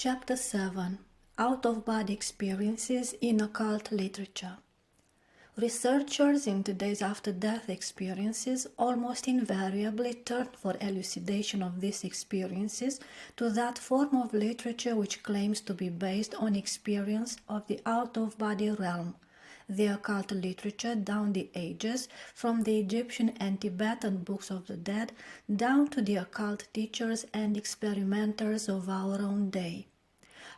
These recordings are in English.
Chapter 7. Out-of-Body Experiences in Occult Literature. Researchers in today's after-death experiences almost invariably turn for elucidation of these experiences to that form of literature which claims to be based on experience of the out-of-body realm, the occult literature down the ages, from the Egyptian and Tibetan books of the dead down to the occult teachers and experimenters of our own day.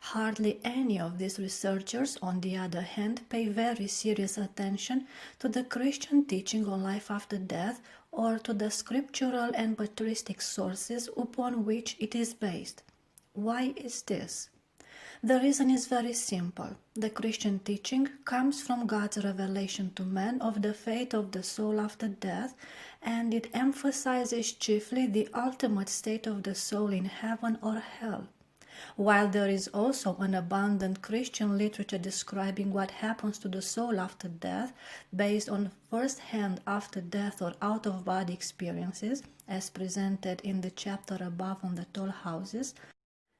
Hardly any of these researchers, on the other hand, pay very serious attention to the Christian teaching on life after death or to the scriptural and patristic sources upon which it is based. Why is this? The reason is very simple. The Christian teaching comes from God's revelation to man of the fate of the soul after death, and it emphasizes chiefly the ultimate state of the soul in heaven or hell. While there is also an abundant Christian literature describing what happens to the soul after death, based on first-hand after-death or out-of-body experiences, as presented in the chapter above on the toll houses,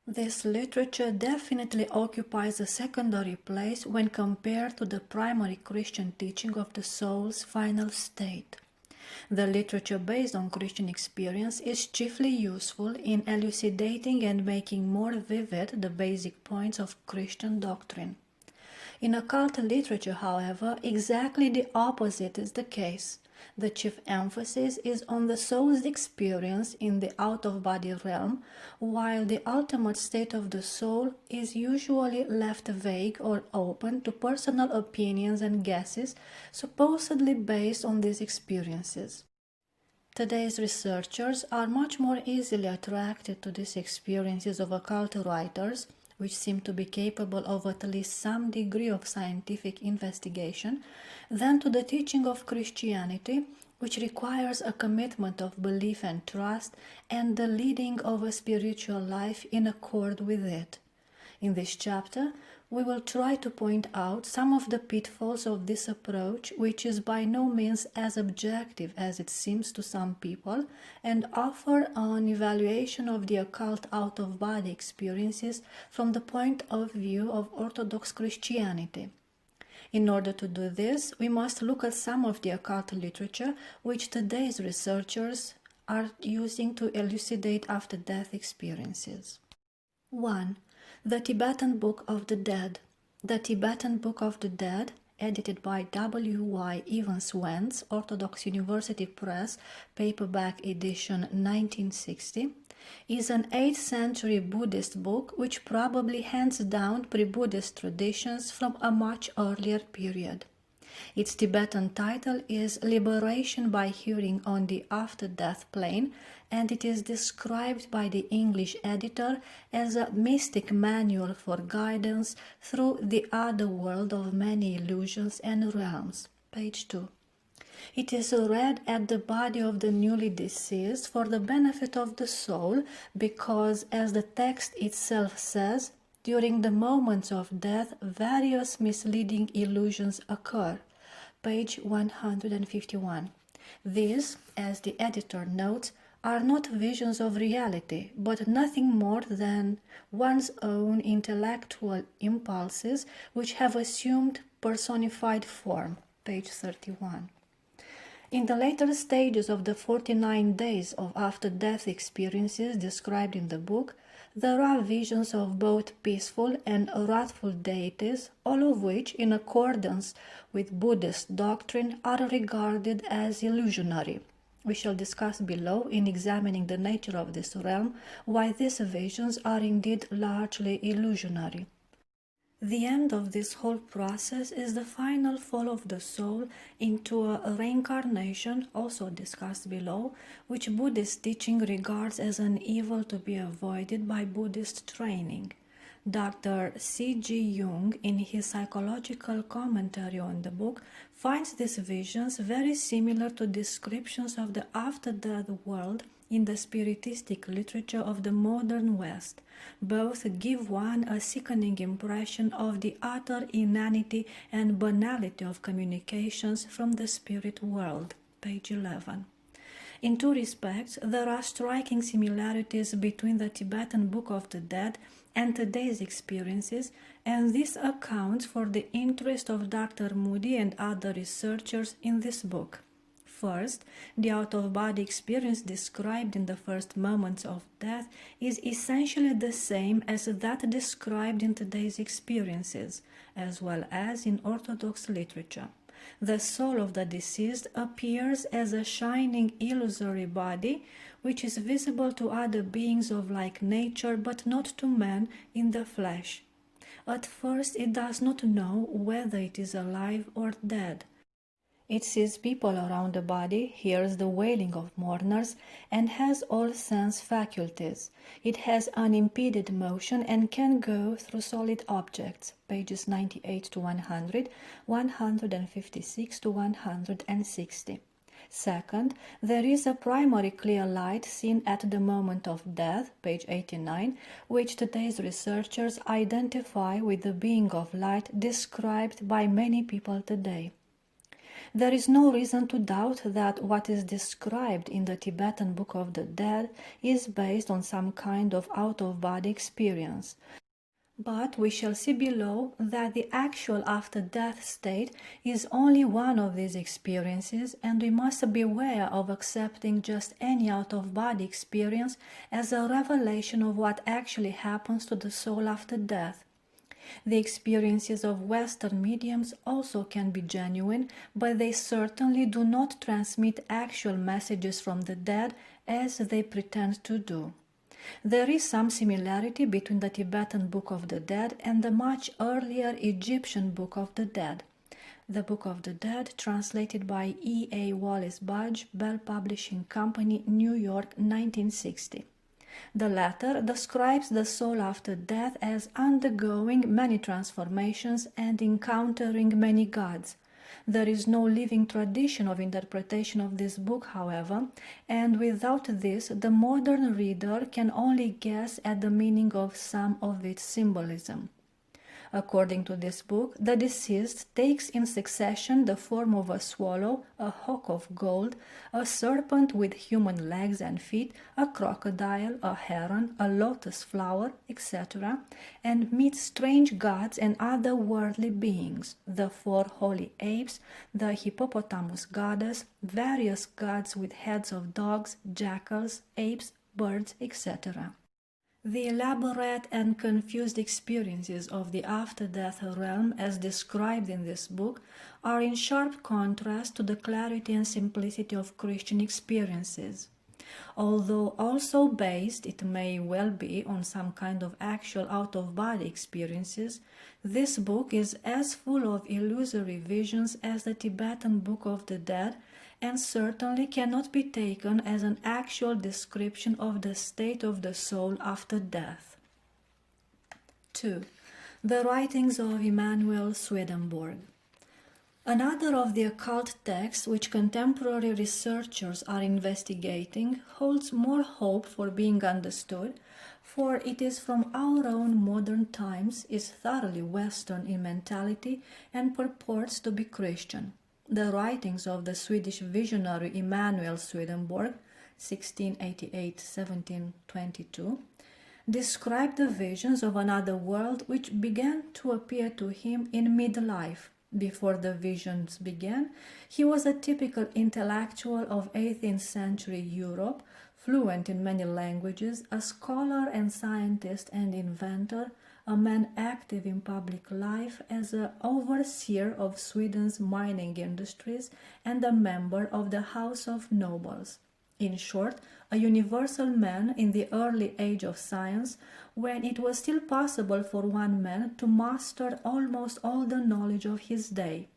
this literature definitely occupies a secondary place when compared to the primary Christian teaching of the soul's final state. The literature based on Christian experience is chiefly useful in elucidating and making more vivid the basic points of Christian doctrine. In occult literature, however, exactly the opposite is the case. The chief emphasis is on the soul's experience in the out-of-body realm, while the ultimate state of the soul is usually left vague or open to personal opinions and guesses, supposedly based on these experiences. Today's researchers are much more easily attracted to these experiences of occult writers, which seem to be capable of at least some degree of scientific investigation, than to the teaching of Christianity, which requires a commitment of belief and trust and the leading of a spiritual life in accord with it. In this chapter, we will try to point out some of the pitfalls of this approach, which is by no means as objective as it seems to some people, and offer an evaluation of the occult out-of-body experiences from the point of view of Orthodox Christianity. In order to do this, we must look at some of the occult literature which today's researchers are using to elucidate after-death experiences. 1. The Tibetan Book of the Dead. The Tibetan Book of the Dead, edited by W.Y. Evans Wentz, Orthodox University Press, paperback edition 1960, is an 8th century Buddhist book which probably hands down pre-Buddhist traditions from a much earlier period. Its Tibetan title is Liberation by Hearing on the After-Death Plane, and it is described by the English editor as a mystic manual for guidance through the other world of many illusions and realms. Page 2. It is read at the body of the newly deceased for the benefit of the soul because, as the text itself says, during the moments of death, various misleading illusions occur. Page 151. These, as the editor notes, are not visions of reality, but nothing more than one's own intellectual impulses which have assumed personified form. Page 31. In the later stages of the 49 days of after-death experiences described in the book, there are visions of both peaceful and wrathful deities, all of which, in accordance with Buddhist doctrine, are regarded as illusionary. We shall discuss below, in examining the nature of this realm, why these visions are indeed largely illusionary. The end of this whole process is the final fall of the soul into a reincarnation, also discussed below, which Buddhist teaching regards as an evil to be avoided by Buddhist training. Dr. C.G. Jung, in his psychological commentary on the book, finds these visions very similar to descriptions of the after-death world in the spiritistic literature of the modern West. Both give one a sickening impression of the utter inanity and banality of communications from the spirit world. Page 11. In two respects, there are striking similarities between the Tibetan Book of the Dead and today's experiences, and this accounts for the interest of Dr. Moody and other researchers in this book. First, the out-of-body experience described in the first moments of death is essentially the same as that described in today's experiences, as well as in Orthodox literature. The soul of the deceased appears as a shining illusory body, which is visible to other beings of like nature but not to man in the flesh. At first, it does not know whether it is alive or dead. It sees people around the body, hears the wailing of mourners, and has all sense faculties. It has unimpeded motion and can go through solid objects, pages 98 to 100, 156 to 160. Second, there is a primary clear light seen at the moment of death, page 89, which today's researchers identify with the being of light described by many people today. There is no reason to doubt that what is described in the Tibetan Book of the Dead is based on some kind of out-of-body experience. But we shall see below that the actual after-death state is only one of these experiences, and we must beware of accepting just any out-of-body experience as a revelation of what actually happens to the soul after death. The experiences of Western mediums also can be genuine, but they certainly do not transmit actual messages from the dead as they pretend to do. There is some similarity between the Tibetan Book of the Dead and the much earlier Egyptian Book of the Dead. The Book of the Dead, translated by E. A. Wallace Budge, Bell Publishing Company, New York, 1960. The latter describes the soul after death as undergoing many transformations and encountering many gods. There is no living tradition of interpretation of this book, however, and without this, the modern reader can only guess at the meaning of some of its symbolism. According to this book, the deceased takes in succession the form of a swallow, a hawk of gold, a serpent with human legs and feet, a crocodile, a heron, a lotus flower, etc., and meets strange gods and other worldly beings, the 4 holy apes, the hippopotamus goddess, various gods with heads of dogs, jackals, apes, birds, etc. The elaborate and confused experiences of the after-death realm as described in this book are in sharp contrast to the clarity and simplicity of Christian experiences. Although also based, it may well be, on some kind of actual out-of-body experiences, this book is as full of illusory visions as the Tibetan Book of the Dead, and certainly cannot be taken as an actual description of the state of the soul after death. 2. The writings of Emanuel Swedenborg. Another of the occult texts which contemporary researchers are investigating holds more hope for being understood, for it is from our own modern times, is thoroughly Western in mentality, and purports to be Christian. The writings of the Swedish visionary Emanuel Swedenborg, 1688-1722, describe the visions of another world which began to appear to him in midlife. Before the visions began, he was a typical intellectual of 18th century Europe, fluent in many languages, a scholar and scientist and inventor, a man active in public life as an overseer of Sweden's mining industries and a member of the House of Nobles. In short, a universal man in the early age of science, when it was still possible for one man to master almost all the knowledge of his day.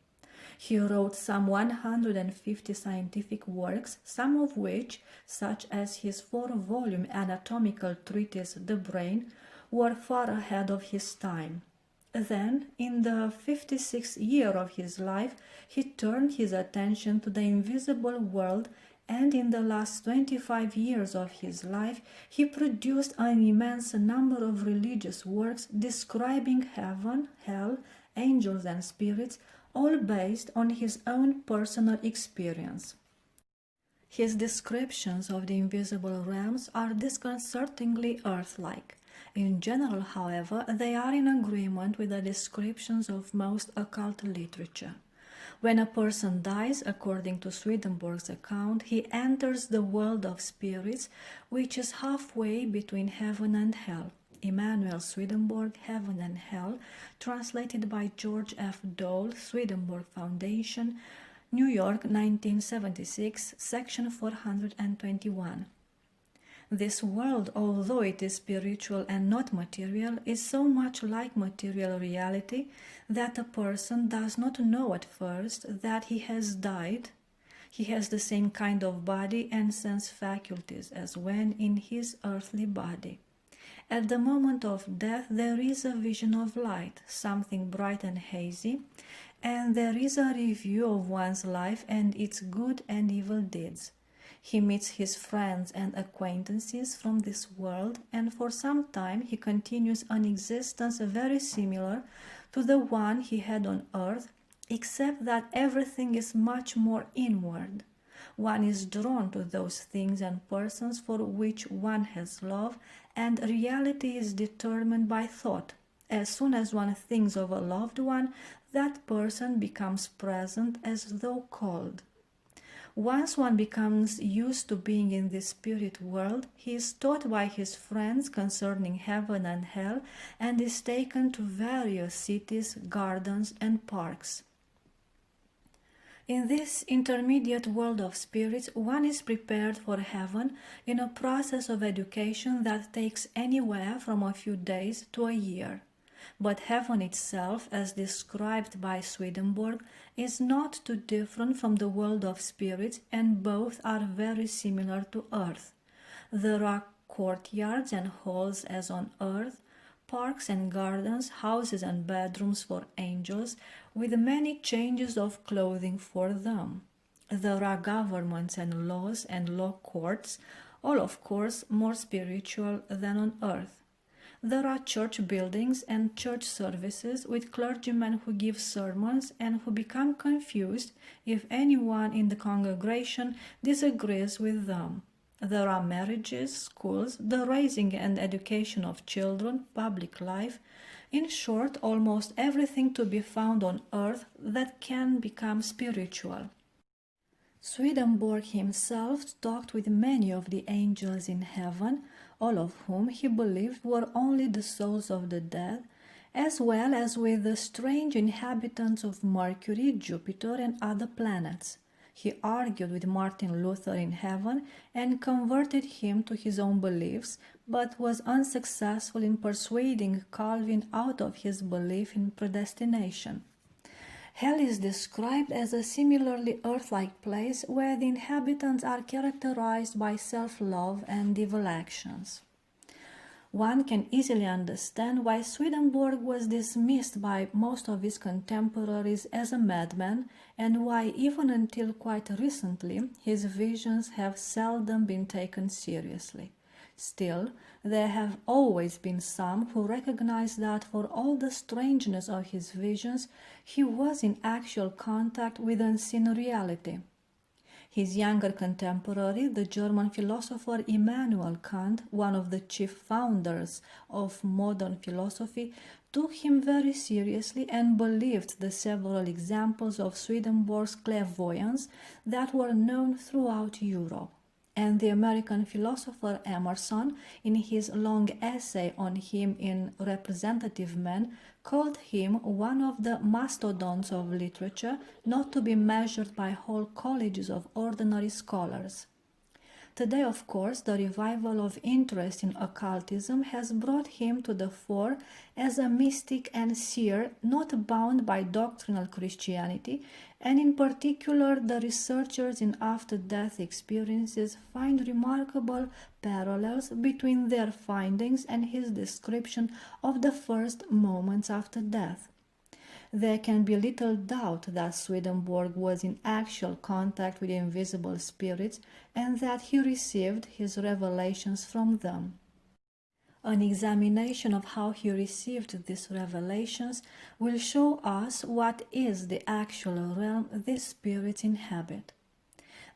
He wrote some 150 scientific works, some of which, such as his 4-volume anatomical treatise The Brain, were far ahead of his time. Then, in the 56th year of his life, he turned his attention to the invisible world, and in the last 25 years of his life, he produced an immense number of religious works describing heaven, hell, angels and spirits, all based on his own personal experience. His descriptions of the invisible realms are disconcertingly earth-like. In general, however, they are in agreement with the descriptions of most occult literature. When a person dies, according to Swedenborg's account, he enters the world of spirits, which is halfway between heaven and hell. Emanuel, Swedenborg, Heaven and Hell, translated by George F. Dole, Swedenborg Foundation, New York, 1976, section 421. This world, although it is spiritual and not material, is so much like material reality that a person does not know at first that he has died. He has the same kind of body and sense faculties as when in his earthly body. At the moment of death, there is a vision of light, something bright and hazy, and there is a review of one's life and its good and evil deeds. He meets his friends and acquaintances from this world, and for some time he continues an existence very similar to the one he had on earth, except that everything is much more inward. One is drawn to those things and persons for which one has love, and reality is determined by thought. As soon as one thinks of a loved one, that person becomes present as though called. Once one becomes used to being in this spirit world, he is taught by his friends concerning heaven and hell, and is taken to various cities, gardens, and parks. In this intermediate world of spirits, one is prepared for heaven in a process of education that takes anywhere from a few days to a year. But heaven itself, as described by Swedenborg, is not too different from the world of spirits, and both are very similar to earth. There are courtyards and halls as on earth, parks and gardens, houses and bedrooms for angels, with many changes of clothing for them. There are governments and laws and law courts, all of course more spiritual than on earth. There are church buildings and church services with clergymen who give sermons and who become confused if anyone in the congregation disagrees with them. There are marriages, schools, the raising and education of children, public life, in short, almost everything to be found on earth that can become spiritual. Swedenborg himself talked with many of the angels in heaven, all of whom he believed were only the souls of the dead, as well as with the strange inhabitants of Mercury, Jupiter, and other planets. He argued with Martin Luther in heaven and converted him to his own beliefs, but was unsuccessful in persuading Calvin out of his belief in predestination. Hell is described as a similarly earth-like place where the inhabitants are characterized by self-love and evil actions. One can easily understand why Swedenborg was dismissed by most of his contemporaries as a madman, and why even until quite recently his visions have seldom been taken seriously. Still, there have always been some who recognize that for all the strangeness of his visions, he was in actual contact with unseen reality. His younger contemporary, the German philosopher Emanuel Kant, one of the chief founders of modern philosophy, took him very seriously and believed the several examples of Swedenborg's clairvoyance that were known throughout Europe. And the American philosopher Emerson, in his long essay on him in Representative Man, called him one of the mastodons of literature, not to be measured by whole colleges of ordinary scholars. Today, of course, the revival of interest in occultism has brought him to the fore as a mystic and seer not bound by doctrinal Christianity, and in particular the researchers in after-death experiences find remarkable parallels between their findings and his description of the first moments after death. There can be little doubt that Swedenborg was in actual contact with invisible spirits and that he received his revelations from them. An examination of how he received these revelations will show us what is the actual realm these spirits inhabit.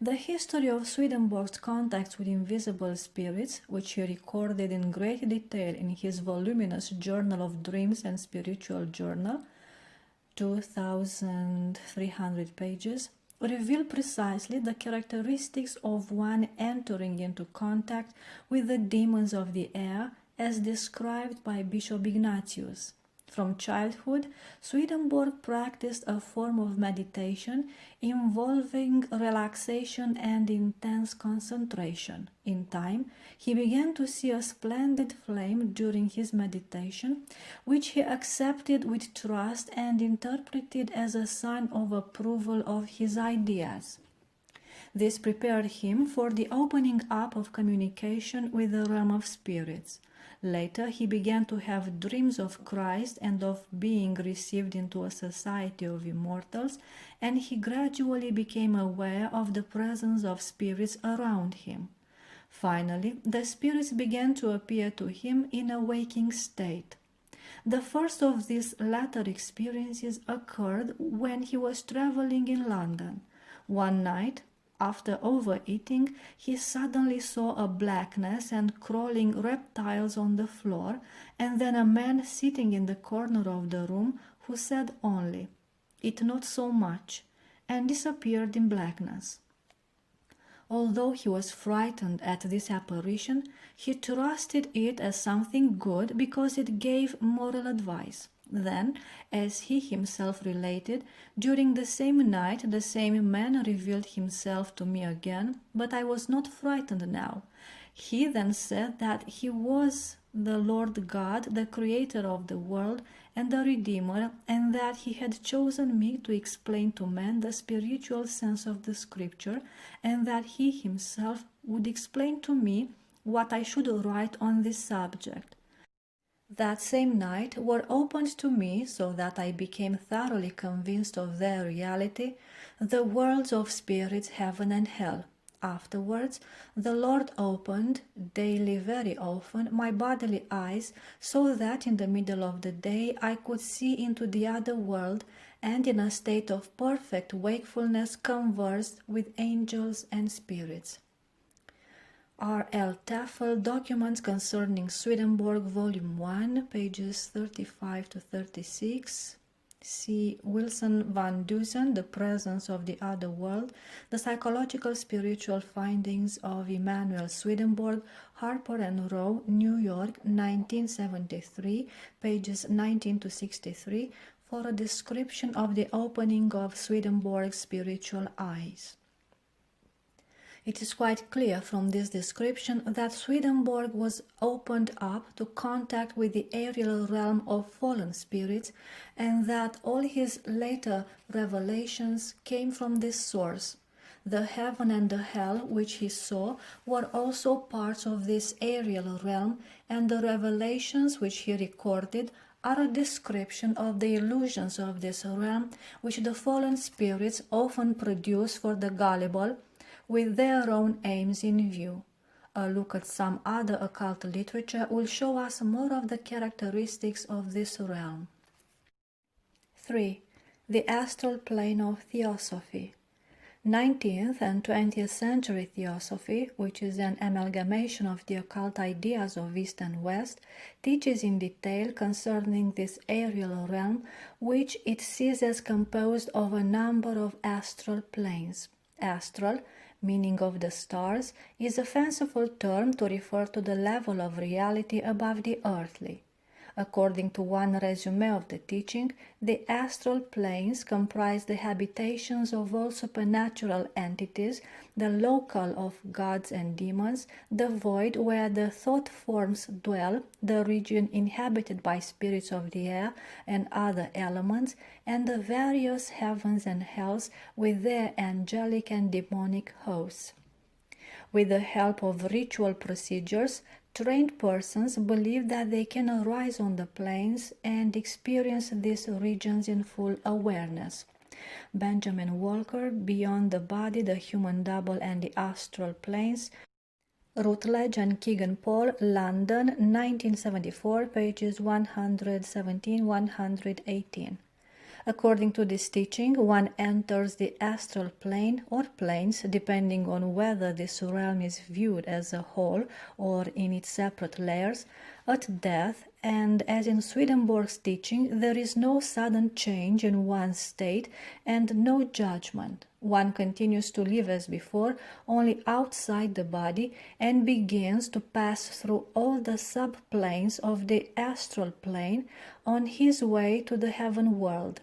The history of Swedenborg's contacts with invisible spirits, which he recorded in great detail in his voluminous Journal of Dreams and Spiritual Journal, 2,300 pages, reveal precisely the characteristics of one entering into contact with the demons of the air as described by Bishop Ignatius. From childhood, Swedenborg practiced a form of meditation involving relaxation and intense concentration. In time, he began to see a splendid flame during his meditation, which he accepted with trust and interpreted as a sign of approval of his ideas. This prepared him for the opening up of communication with the realm of spirits. Later, he began to have dreams of Christ and of being received into a society of immortals, and he gradually became aware of the presence of spirits around him. Finally, the spirits began to appear to him in a waking state. The first of these latter experiences occurred when he was traveling in London. One night, after overeating, he suddenly saw a blackness and crawling reptiles on the floor, and then a man sitting in the corner of the room who said only, "Eat not so much," and disappeared in blackness. Although he was frightened at this apparition, he trusted it as something good because it gave moral advice. Then, as he himself related, during the same night the same man revealed himself to me again, but I was not frightened now. He then said that he was the Lord God, the creator of the world and the Redeemer, and that he had chosen me to explain to men the spiritual sense of the Scripture, and that he himself would explain to me what I should write on this subject. That same night were opened to me, so that I became thoroughly convinced of their reality, the worlds of spirits, heaven and hell. Afterwards, the Lord opened, daily very often, my bodily eyes, so that in the middle of the day I could see into the other world, and in a state of perfect wakefulness conversed with angels and spirits. R.L. Tafel, Documents Concerning Swedenborg, Volume 1, pages 35 to 36. C. Wilson van Dusen, The Presence of the Other World, The Psychological Spiritual Findings of Emanuel Swedenborg, Harper and Row, New York, 1973, pages 19 to 63, for a description of the opening of Swedenborg's spiritual eyes. It is quite clear from this description that Swedenborg was opened up to contact with the aerial realm of fallen spirits, and that all his later revelations came from this source. The heaven and the hell which he saw were also parts of this aerial realm, and the revelations which he recorded are a description of the illusions of this realm which the fallen spirits often produce for the gullible, with their own aims in view. A look at some other occult literature will show us more of the characteristics of this realm. 3. The astral plane of Theosophy. 19th and 20th century Theosophy, which is an amalgamation of the occult ideas of East and West, teaches in detail concerning this aerial realm, which it sees as composed of a number of astral planes. Astral, meaning of the stars, is a fanciful term to refer to the level of reality above the earthly. According to one resume of the teaching, the astral planes comprise the habitations of all supernatural entities, the locale of gods and demons, the void where the thought forms dwell, the region inhabited by spirits of the air and other elements, and the various heavens and hells with their angelic and demonic hosts. With the help of ritual procedures, trained persons believe that they can arise on the planes and experience these regions in full awareness. Benjamin Walker, Beyond the Body, the Human Double and the Astral Planes, Routledge and Kegan Paul, London, 1974, pages 117-118. According to this teaching, one enters the astral plane or planes, depending on whether this realm is viewed as a whole or in its separate layers, at death, and as in Swedenborg's teaching, there is no sudden change in one's state and no judgment. One continues to live as before, only outside the body, and begins to pass through all the subplanes of the astral plane on his way to the heaven world.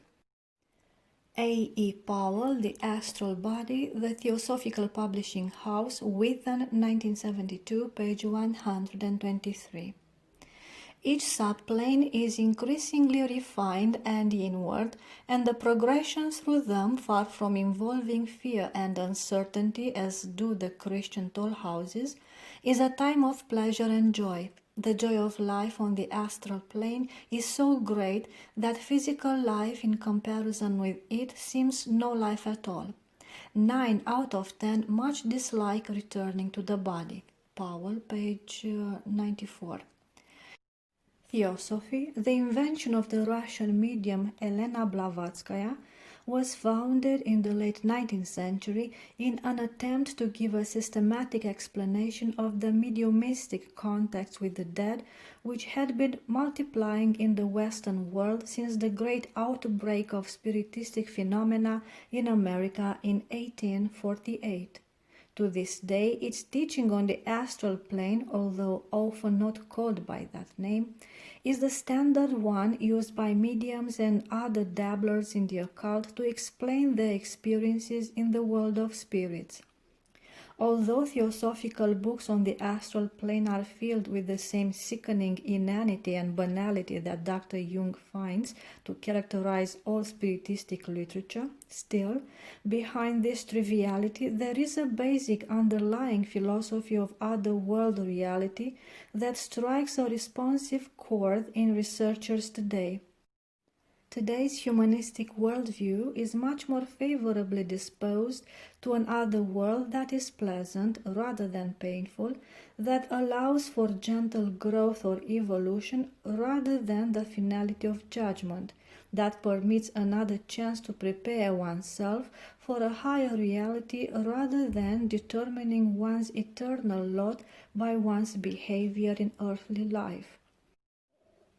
A. E. Powell, The Astral Body, The Theosophical Publishing House, Within, 1972, page 123. Each subplane is increasingly refined and inward, and the progression through them, far from involving fear and uncertainty as do the Christian toll houses, is a time of pleasure and joy. The joy of life on the astral plane is so great that physical life in comparison with it seems no life at all. 9 out of 10 much dislike returning to the body. Powell, page 94. Theosophy, the invention of the Russian medium Elena Blavatskaya, was founded in the late 19th century in an attempt to give a systematic explanation of the mediumistic contacts with the dead, which had been multiplying in the Western world since the great outbreak of spiritistic phenomena in America in 1848. To this day, its teaching on the astral plane, although often not called by that name, is the standard one used by mediums and other dabblers in the occult to explain their experiences in the world of spirits. Although theosophical books on the astral plane are filled with the same sickening inanity and banality that Dr. Jung finds to characterize all spiritistic literature, still, behind this triviality there is a basic underlying philosophy of other-world reality that strikes a responsive chord in researchers today. Today's humanistic worldview is much more favorably disposed to an other world that is pleasant rather than painful, that allows for gentle growth or evolution rather than the finality of judgment, that permits another chance to prepare oneself for a higher reality rather than determining one's eternal lot by one's behavior in earthly life.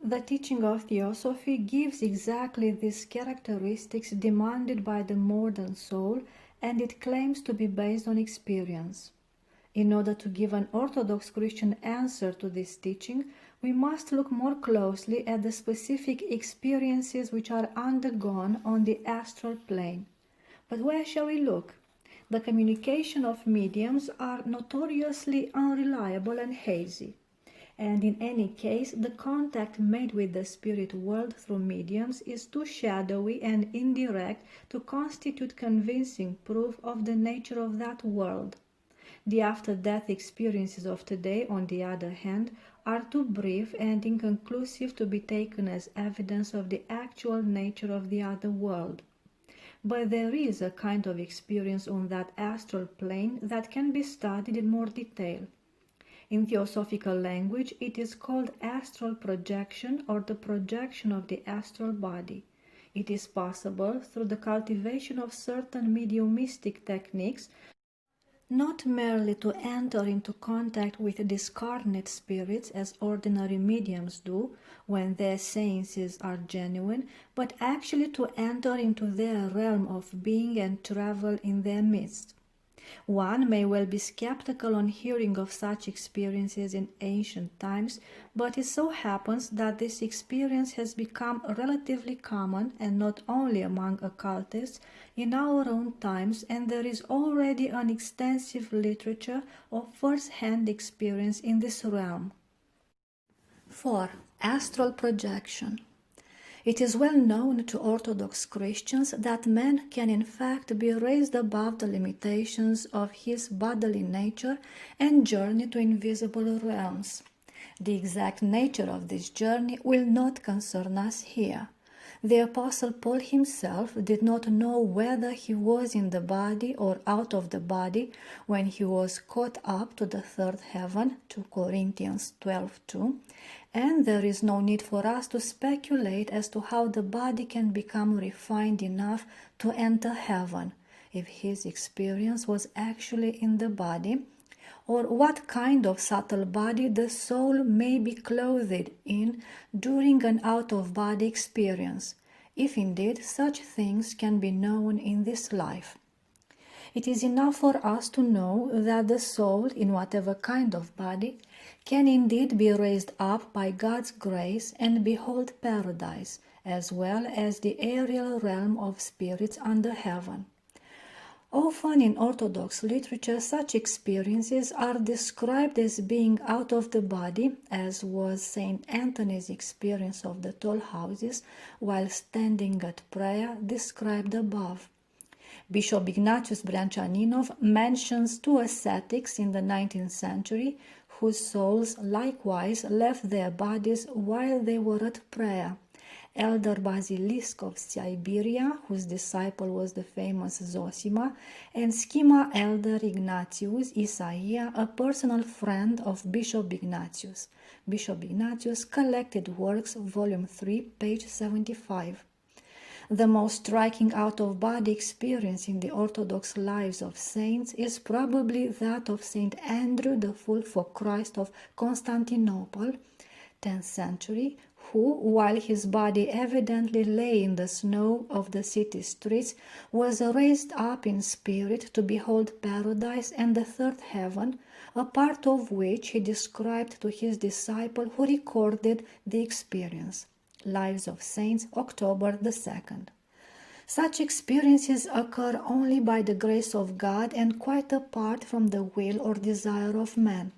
The teaching of Theosophy gives exactly these characteristics demanded by the modern soul, and it claims to be based on experience. In order to give an orthodox Christian answer to this teaching, we must look more closely at the specific experiences which are undergone on the astral plane. But where shall we look? The communication of mediums are notoriously unreliable and hazy. And in any case, the contact made with the spirit world through mediums is too shadowy and indirect to constitute convincing proof of the nature of that world. The after-death experiences of today, on the other hand, are too brief and inconclusive to be taken as evidence of the actual nature of the other world. But there is a kind of experience on that astral plane that can be studied in more detail. In theosophical language, it is called astral projection or the projection of the astral body. It is possible through the cultivation of certain mediumistic techniques not merely to enter into contact with discarnate spirits as ordinary mediums do when their seances are genuine, but actually to enter into their realm of being and travel in their midst. One may well be skeptical on hearing of such experiences in ancient times, but it so happens that this experience has become relatively common, and not only among occultists, in our own times, and there is already an extensive literature of first-hand experience in this realm. 4. Astral projection. It is well known to Orthodox Christians that man can in fact be raised above the limitations of his bodily nature and journey to invisible realms. The exact nature of this journey will not concern us here. The Apostle Paul himself did not know whether he was in the body or out of the body when he was caught up to the third heaven, 2 Corinthians 12:2, and there is no need for us to speculate as to how the body can become refined enough to enter heaven, if his experience was actually in the body, or what kind of subtle body the soul may be clothed in during an out-of-body experience, if indeed such things can be known in this life. It is enough for us to know that the soul, in whatever kind of body, can indeed be raised up by God's grace and behold paradise, as well as the aerial realm of spirits under heaven. Often in Orthodox literature, such experiences are described as being out of the body, as was Saint Anthony's experience of the tall houses while standing at prayer, described above. Bishop Ignatius Bryanshaninov mentions two ascetics in the 19th century whose souls likewise left their bodies while they were at prayer. Elder Basilisk of Siberia, whose disciple was the famous Zosima, and Schema Elder Ignatius Isaia, a personal friend of Bishop Ignatius. Bishop Ignatius, Collected Works, Volume 3, page 75. The most striking out-of-body experience in the Orthodox lives of saints is probably that of Saint Andrew the Full for Christ of Constantinople, 10th century, who, while his body evidently lay in the snow of the city streets, was raised up in spirit to behold paradise and the third heaven, a part of which he described to his disciple who recorded the experience. Lives of Saints, October 2nd. Such experiences occur only by the grace of God and quite apart from the will or desire of man.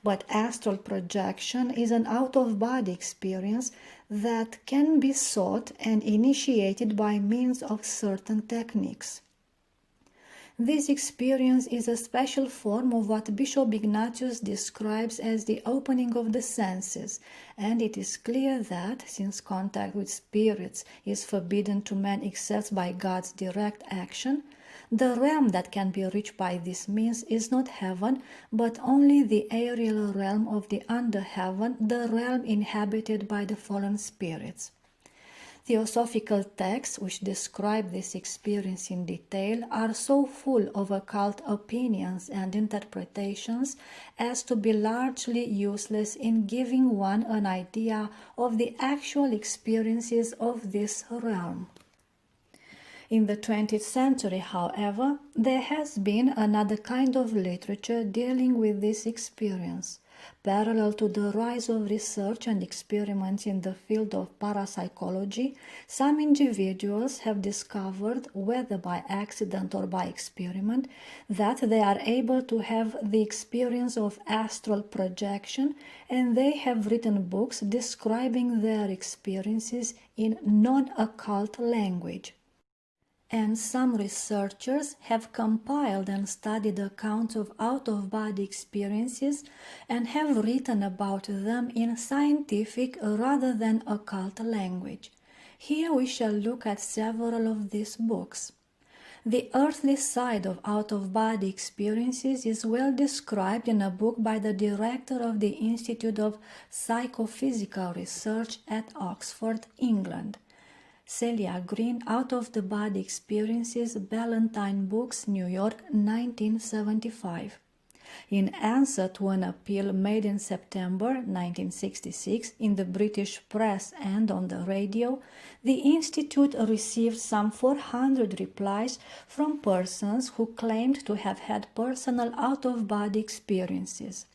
But astral projection is an out-of-body experience that can be sought and initiated by means of certain techniques. This experience is a special form of what Bishop Ignatius describes as the opening of the senses, and it is clear that, since contact with spirits is forbidden to man except by God's direct action, the realm that can be reached by this means is not heaven, but only the aerial realm of the under heaven, the realm inhabited by the fallen spirits. Theosophical texts which describe this experience in detail are so full of occult opinions and interpretations as to be largely useless in giving one an idea of the actual experiences of this realm. In the 20th century, however, there has been another kind of literature dealing with this experience. Parallel to the rise of research and experiments in the field of parapsychology, some individuals have discovered, whether by accident or by experiment, that they are able to have the experience of astral projection, and they have written books describing their experiences in non-occult language. And some researchers have compiled and studied accounts of out-of-body experiences and have written about them in scientific rather than occult language. Here we shall look at several of these books. The earthly side of out-of-body experiences is well described in a book by the director of the Institute of Psychophysical Research at Oxford, England. Celia Green, Out-of-the-Body Experiences, Ballantine Books, New York, 1975. In answer to an appeal made in September 1966 in the British press and on the radio, the Institute received some 400 replies from persons who claimed to have had personal out-of-body experiences.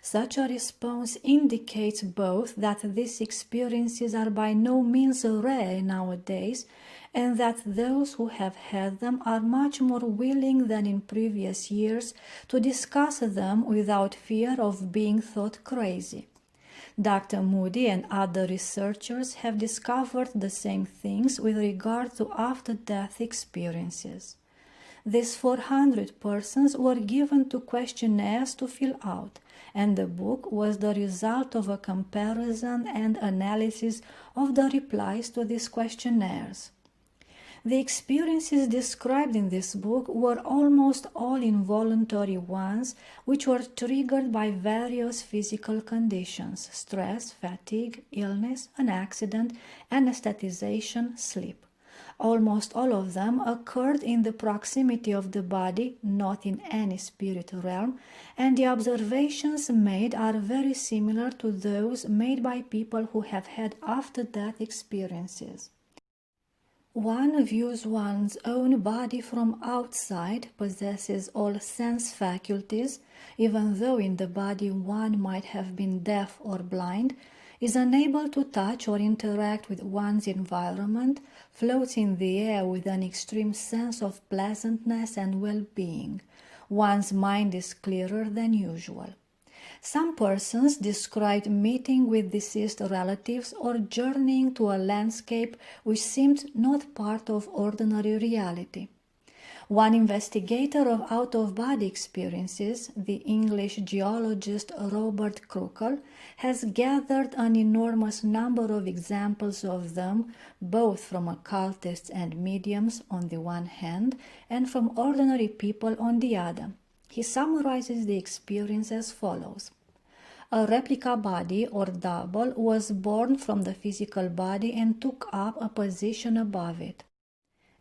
Such a response indicates both that these experiences are by no means rare nowadays, and that those who have had them are much more willing than in previous years to discuss them without fear of being thought crazy. Dr. Moody and other researchers have discovered the same things with regard to after-death experiences. These 400 persons were given 2 questionnaires to fill out, and the book was the result of a comparison and analysis of the replies to these questionnaires. The experiences described in this book were almost all involuntary ones, which were triggered by various physical conditions: stress, fatigue, illness, an accident, anesthetization, sleep. Almost all of them occurred in the proximity of the body, not in any spirit realm, and the observations made are very similar to those made by people who have had after-death experiences. One views one's own body from outside, possesses all sense faculties, even though in the body one might have been deaf or blind, is unable to touch or interact with one's environment, floats in the air with an extreme sense of pleasantness and well-being. One's mind is clearer than usual. Some persons described meeting with deceased relatives or journeying to a landscape which seemed not part of ordinary reality. One investigator of out-of-body experiences, the English geologist Robert Krukel, has gathered an enormous number of examples of them, both from occultists and mediums on the one hand, and from ordinary people on the other. He summarizes the experience as follows. A replica body or double was born from the physical body and took up a position above it.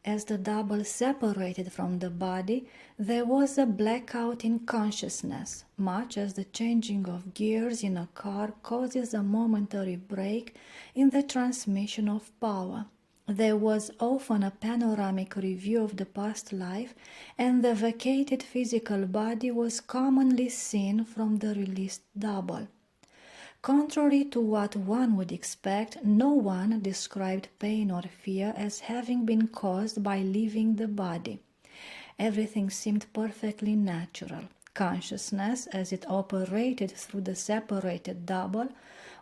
As the double separated from the body, there was a blackout in consciousness, much as the changing of gears in a car causes a momentary break in the transmission of power. There was often a panoramic review of the past life, and the vacated physical body was commonly seen from the released double. Contrary to what one would expect, no one described pain or fear as having been caused by leaving the body. Everything seemed perfectly natural. Consciousness, as it operated through the separated double,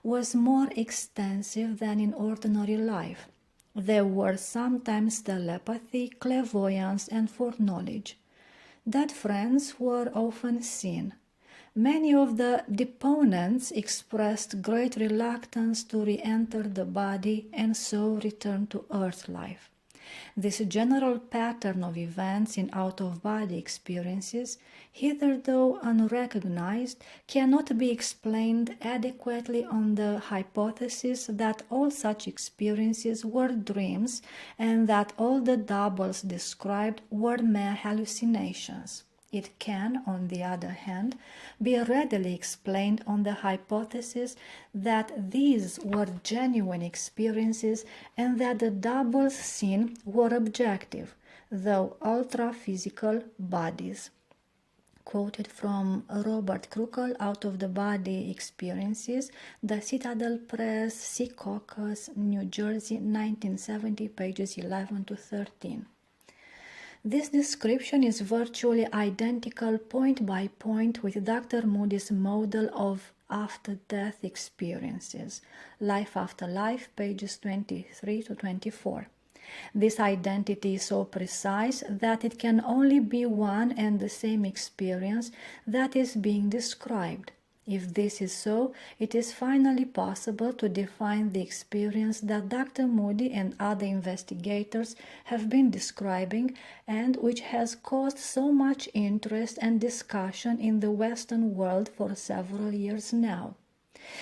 was more extensive than in ordinary life. There were sometimes telepathy, clairvoyance, and foreknowledge. Dead friends were often seen. Many of the deponents expressed great reluctance to re-enter the body and so return to earth life. This general pattern of events in out-of-body experiences, hitherto unrecognized, cannot be explained adequately on the hypothesis that all such experiences were dreams and that all the doubles described were mere hallucinations. It can, on the other hand, be readily explained on the hypothesis that these were genuine experiences and that the doubles seen were objective, though ultra-physical bodies. Quoted from Robert Krukel, Out of the Body Experiences, The Citadel Press, Secaucus, New Jersey, 1970, pages 11 to 13. This description is virtually identical point by point with Dr. Moody's model of after-death experiences, Life After Life, pages 23 to 24. This identity is so precise that it can only be one and the same experience that is being described. If this is so, it is finally possible to define the experience that Dr. Moody and other investigators have been describing and which has caused so much interest and discussion in the Western world for several years now.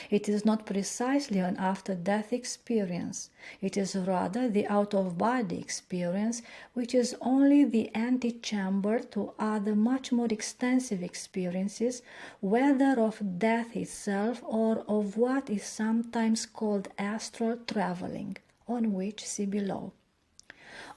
It is not precisely an after-death experience. It is rather the out-of-body experience, which is only the antechamber to other much more extensive experiences, whether of death itself or of what is sometimes called astral travelling, on which see below.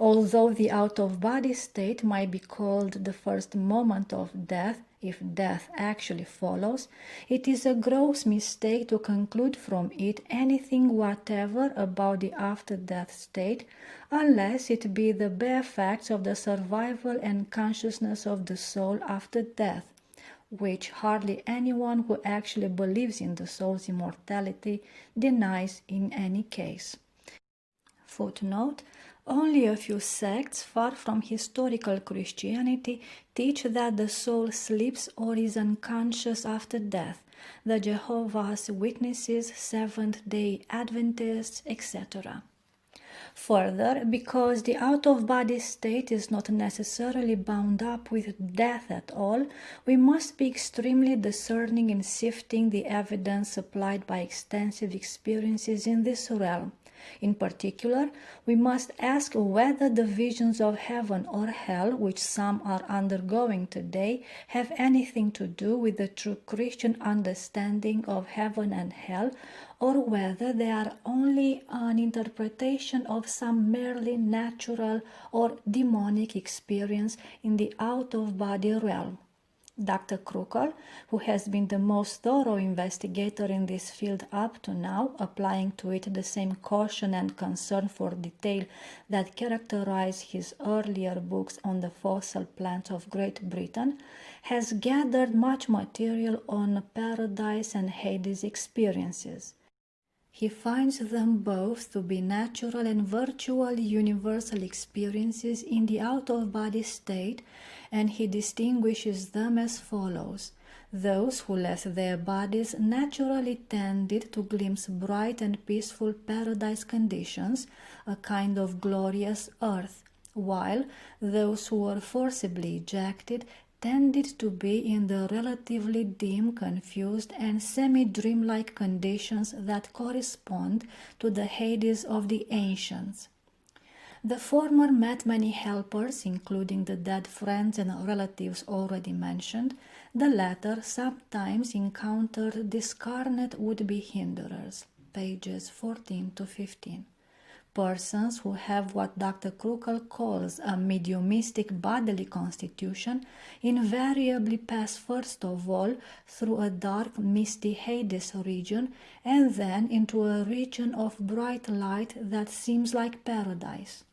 Although the out-of-body state might be called the first moment of death, if death actually follows, it is a gross mistake to conclude from it anything whatever about the after-death state, unless it be the bare facts of the survival and consciousness of the soul after death, which hardly anyone who actually believes in the soul's immortality denies in any case. Footnote: Only a few sects far from historical Christianity teach that the soul sleeps or is unconscious after death, the Jehovah's Witnesses, Seventh-day Adventists, etc. Further, because the out-of-body state is not necessarily bound up with death at all, we must be extremely discerning in sifting the evidence supplied by extensive experiences in this realm. In particular, we must ask whether the visions of heaven or hell, which some are undergoing today, have anything to do with the true Christian understanding of heaven and hell, or whether they are only an interpretation of some merely natural or demonic experience in the out-of-body realm. Dr. Krukel, who has been the most thorough investigator in this field up to now, applying to it the same caution and concern for detail that characterized his earlier books on the fossil plants of Great Britain, has gathered much material on paradise and Hades experiences. He finds them both to be natural and virtually universal experiences in the out-of-body state, and he distinguishes them as follows. Those who left their bodies naturally tended to glimpse bright and peaceful paradise conditions, a kind of glorious earth, while those who were forcibly ejected tended to be in the relatively dim, confused, and semi-dreamlike conditions that correspond to the Hades of the ancients. The former met many helpers, including the dead friends and relatives already mentioned. The latter sometimes encountered discarnate would-be hinderers, pages 14 to 15. Persons who have what Dr. Krukel calls a mediumistic bodily constitution invariably pass first of all through a dark, misty Hades region and then into a region of bright light that seems like paradise.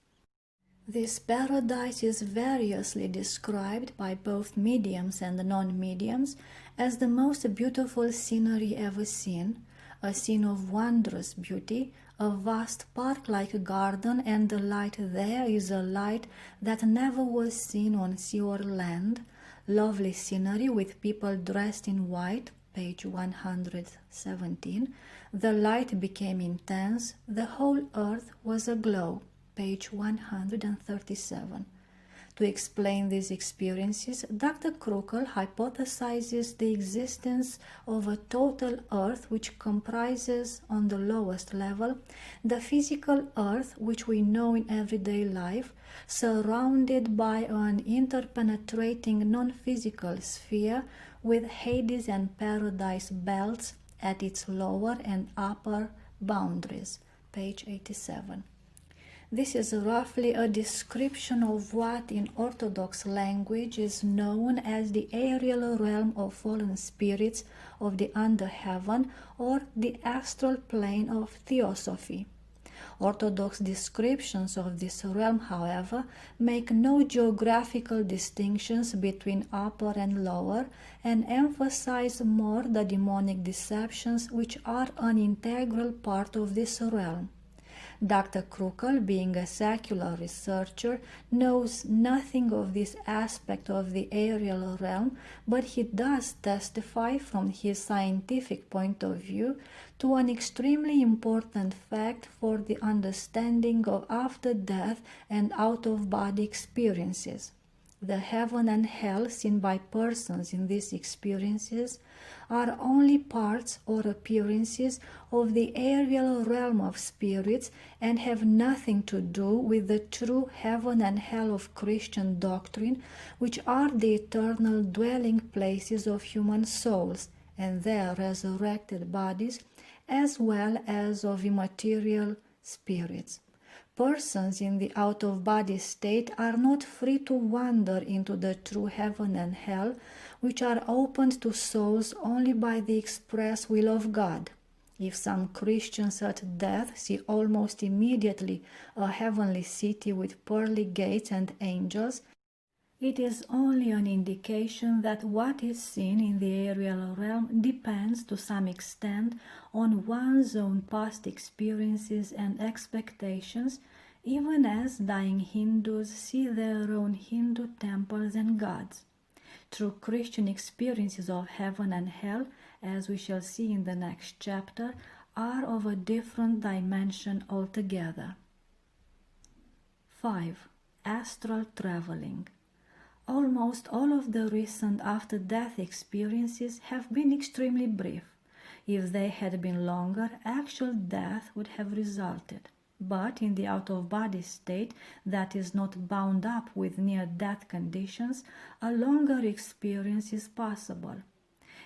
This paradise is variously described by both mediums and non-mediums as the most beautiful scenery ever seen, a scene of wondrous beauty, a vast park-like garden, and the light there is a light that never was seen on sea or land, lovely scenery with people dressed in white, page 117, the light became intense, the whole earth was aglow, page 137. To explain these experiences, Dr. Krukel hypothesizes the existence of a total earth which comprises, on the lowest level, the physical earth which we know in everyday life, surrounded by an interpenetrating non-physical sphere with Hades and Paradise belts at its lower and upper boundaries, page 87. This is roughly a description of what in Orthodox language is known as the aerial realm of fallen spirits of the under-heaven or the astral plane of Theosophy. Orthodox descriptions of this realm, however, make no geographical distinctions between upper and lower and emphasize more the demonic deceptions which are an integral part of this realm. Dr. Krukel, being a secular researcher, knows nothing of this aspect of the aerial realm, but he does testify from his scientific point of view to an extremely important fact for the understanding of after-death and out-of-body experiences. The heaven and hell seen by persons in these experiences are only parts or appearances of the aerial realm of spirits and have nothing to do with the true heaven and hell of Christian doctrine, which are the eternal dwelling places of human souls and their resurrected bodies, as well as of immaterial spirits. Persons in the out-of-body state are not free to wander into the true heaven and hell, which are opened to souls only by the express will of God. If some Christians at death see almost immediately a heavenly city with pearly gates and angels, it is only an indication that what is seen in the aerial realm depends to some extent on one's own past experiences and expectations, even as dying Hindus see their own Hindu temples and gods. True Christian experiences of heaven and hell, as we shall see in the next chapter, are of a different dimension altogether. 5. Astral Travelling. Almost all of the recent after-death experiences have been extremely brief. If they had been longer, actual death would have resulted. But in the out-of-body state that is not bound up with near-death conditions, a longer experience is possible.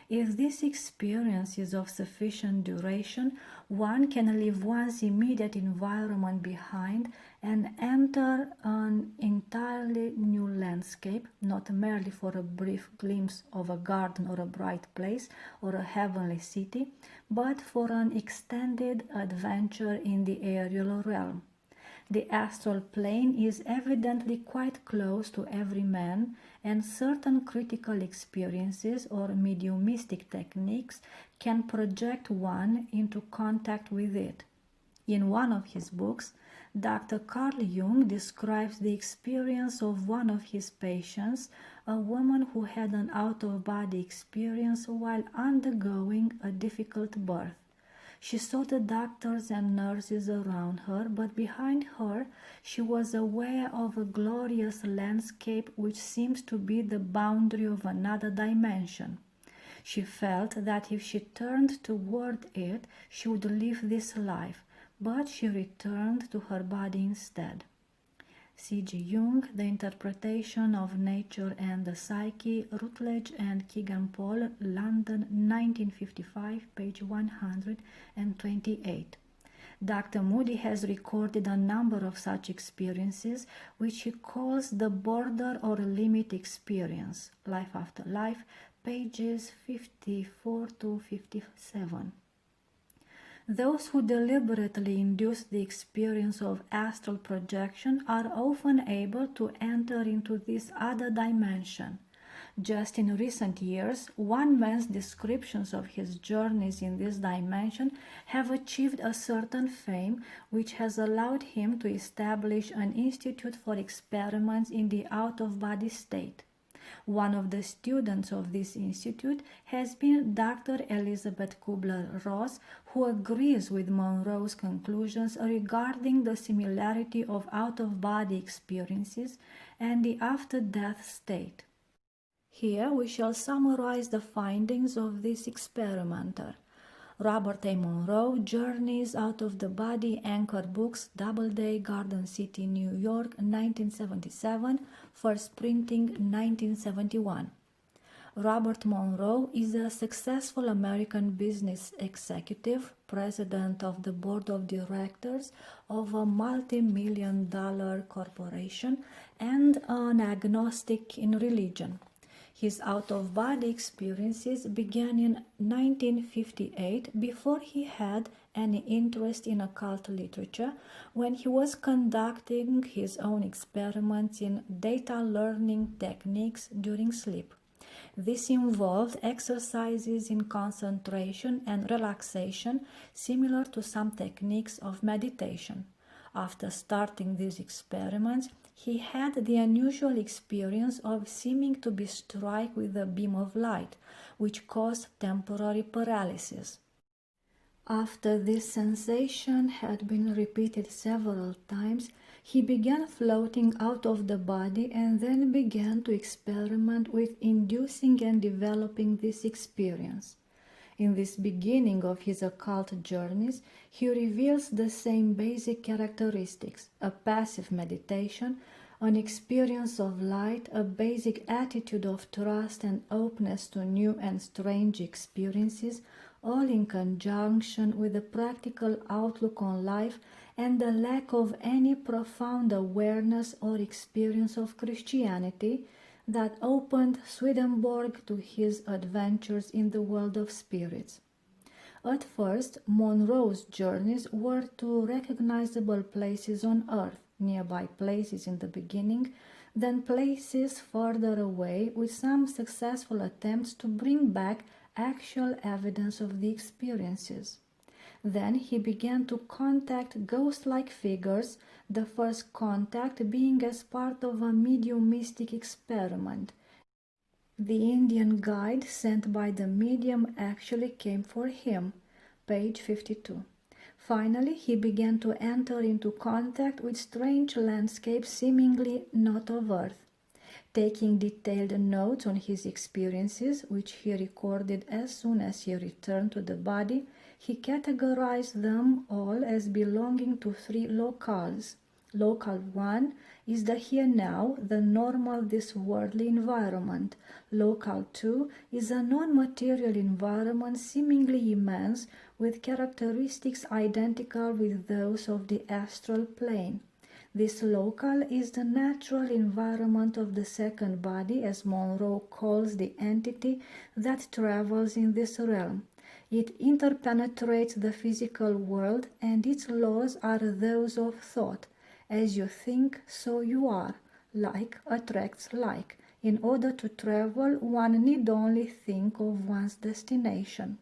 If this experience is of sufficient duration, one can leave one's immediate environment behind and enter an entirely new landscape, not merely for a brief glimpse of a garden or a bright place or a heavenly city, but for an extended adventure in the aerial realm. The astral plane is evidently quite close to every man, and certain critical experiences or mediumistic techniques can project one into contact with it. In one of his books, Dr. Carl Jung describes the experience of one of his patients, a woman who had an out-of-body experience while undergoing a difficult birth. She saw the doctors and nurses around her, but behind her she was aware of a glorious landscape which seemed to be the boundary of another dimension. She felt that if she turned toward it, she would leave this life, but she returned to her body instead. C.G. Jung, The Interpretation of Nature and the Psyche, Routledge and Kegan Paul, London, 1955, page 128. Dr. Moody has recorded a number of such experiences, which he calls the border or limit experience, Life After Life, pages 54 to 57. Those who deliberately induce the experience of astral projection are often able to enter into this other dimension. Just in recent years, one man's descriptions of his journeys in this dimension have achieved a certain fame, which has allowed him to establish an institute for experiments in the out-of-body state. One of the students of this institute has been Dr. Elizabeth Kubler-Ross, who agrees with Monroe's conclusions regarding the similarity of out-of-body experiences and the after-death state. Here we shall summarize the findings of this experimenter. Robert A. Monroe, Journeys Out of the Body, Anchor Books, Doubleday, Garden City, New York, 1977, first printing 1971. Robert Monroe is a successful American business executive, president of the board of directors of a multi-million-dollar corporation, and an agnostic in religion. His out-of-body experiences began in 1958 before he had any interest in occult literature, when he was conducting his own experiments in data learning techniques during sleep. This involved exercises in concentration and relaxation similar to some techniques of meditation. After starting these experiments, he had the unusual experience of seeming to be struck with a beam of light, which caused temporary paralysis. After this sensation had been repeated several times, he began floating out of the body and then began to experiment with inducing and developing this experience. In this beginning of his occult journeys, he reveals the same basic characteristics: a passive meditation, an experience of light, a basic attitude of trust and openness to new and strange experiences, all in conjunction with a practical outlook on life and the lack of any profound awareness or experience of Christianity that opened Swedenborg to his adventures in the world of spirits. At first, Monroe's journeys were to recognizable places on Earth, nearby places in the beginning, then places further away, with some successful attempts to bring back actual evidence of the experiences. Then he began to contact ghost-like figures, the first contact being as part of a mediumistic experiment. The Indian guide sent by the medium actually came for him. Page 52. Finally, he began to enter into contact with strange landscapes seemingly not of Earth. Taking detailed notes on his experiences, which he recorded as soon as he returned to the body, he categorized them all as belonging to three locales. Local 1 is the here-now, the normal, this worldly environment. Local 2 is a non-material environment seemingly immense, with characteristics identical with those of the astral plane. This local is the natural environment of the second body, as Monroe calls the entity that travels in this realm. It interpenetrates the physical world, and its laws are those of thought. As you think, so you are. Like attracts like. In order to travel, one need only think of one's destination.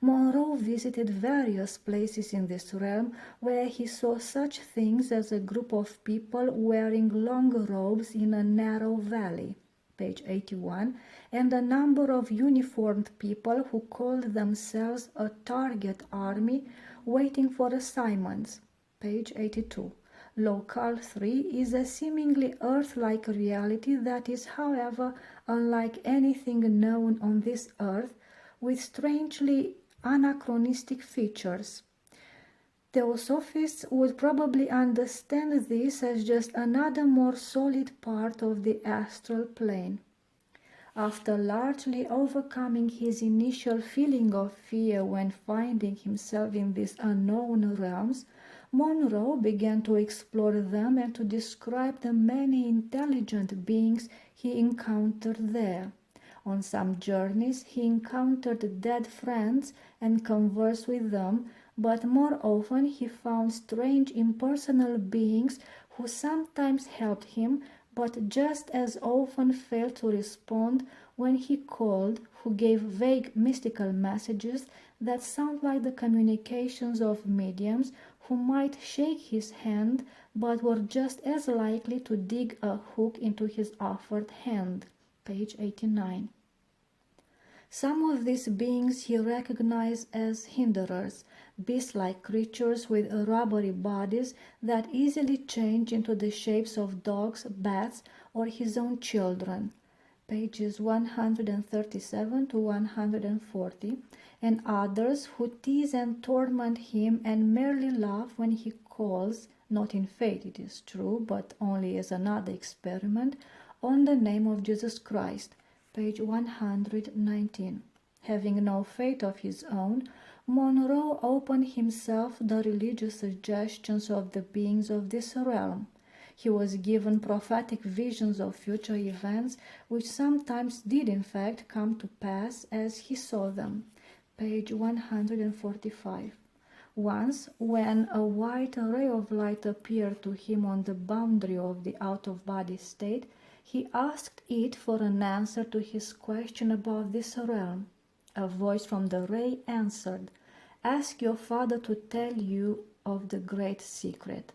Monroe visited various places in this realm where he saw such things as a group of people wearing long robes in a narrow valley, page 81, and a number of uniformed people who called themselves a target army waiting for assignments, page 82. Local 3 is a seemingly Earth-like reality that is, however, unlike anything known on this earth, with strangely anachronistic features. Theosophists would probably understand this as just another more solid part of the astral plane. After largely overcoming his initial feeling of fear when finding himself in these unknown realms, Monroe began to explore them and to describe the many intelligent beings he encountered there. On some journeys he encountered dead friends and conversed with them, but more often he found strange impersonal beings who sometimes helped him, but just as often failed to respond when he called, who gave vague mystical messages that sound like the communications of mediums who might shake his hand, but were just as likely to dig a hook into his offered hand. Page 89. Some of these beings he recognized as hinderers, beast-like creatures with rubbery bodies that easily change into the shapes of dogs, bats, or his own children. Pages 137 to 140, and others who tease and torment him and merely laugh when he calls, not in faith it is true, but only as another experiment, on the name of Jesus Christ. Page 119. Having no faith of his own, Monroe opened himself the religious suggestions of the beings of this realm. He was given prophetic visions of future events, which sometimes did in fact come to pass as he saw them. Page 145. Once, when a white ray of light appeared to him on the boundary of the out-of-body state, he asked it for an answer to his question about this realm. A voice from the ray answered, "Ask your father to tell you of the great secret."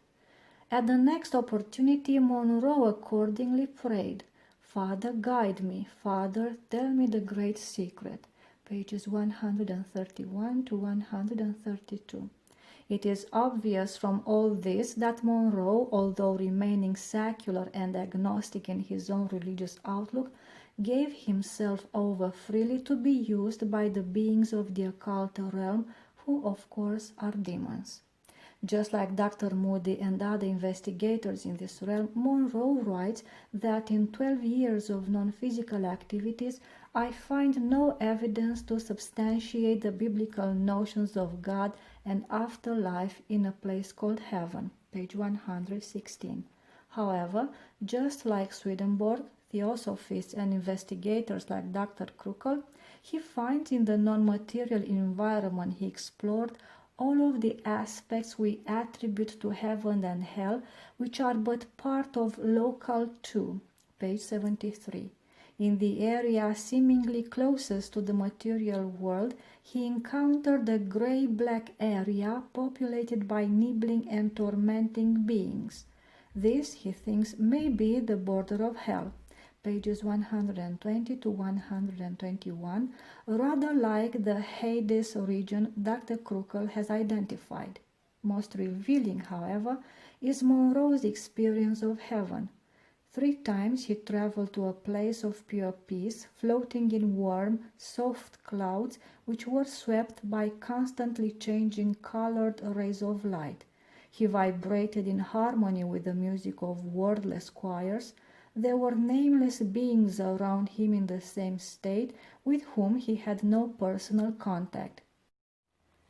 At the next opportunity, Monroe accordingly prayed, "Father, guide me. Father, tell me the great secret." Pages 131 to 132. It is obvious from all this that Monroe, although remaining secular and agnostic in his own religious outlook, gave himself over freely to be used by the beings of the occult realm, who of course are demons. Just like Dr. Moody and other investigators in this realm, Monroe writes that in 12 years of non-physical activities, I find no evidence to substantiate the biblical notions of God and afterlife in a place called heaven, page 116. However, just like Swedenborg, Theosophists and investigators like Dr. Occult, he finds in the non-material environment he explored all of the aspects we attribute to heaven and hell, which are but part of local 2, page 73. In the area seemingly closest to the material world, he encountered a grey-black area populated by nibbling and tormenting beings. This, he thinks, may be the border of hell. Pages 120 to 121, rather like the Hades region Dr. Krukel has identified. Most revealing, however, is Monroe's experience of heaven. 3 times he traveled to a place of pure peace, floating in warm, soft clouds which were swept by constantly changing colored rays of light. He vibrated in harmony with the music of wordless choirs. There were nameless beings around him in the same state with whom he had no personal contact.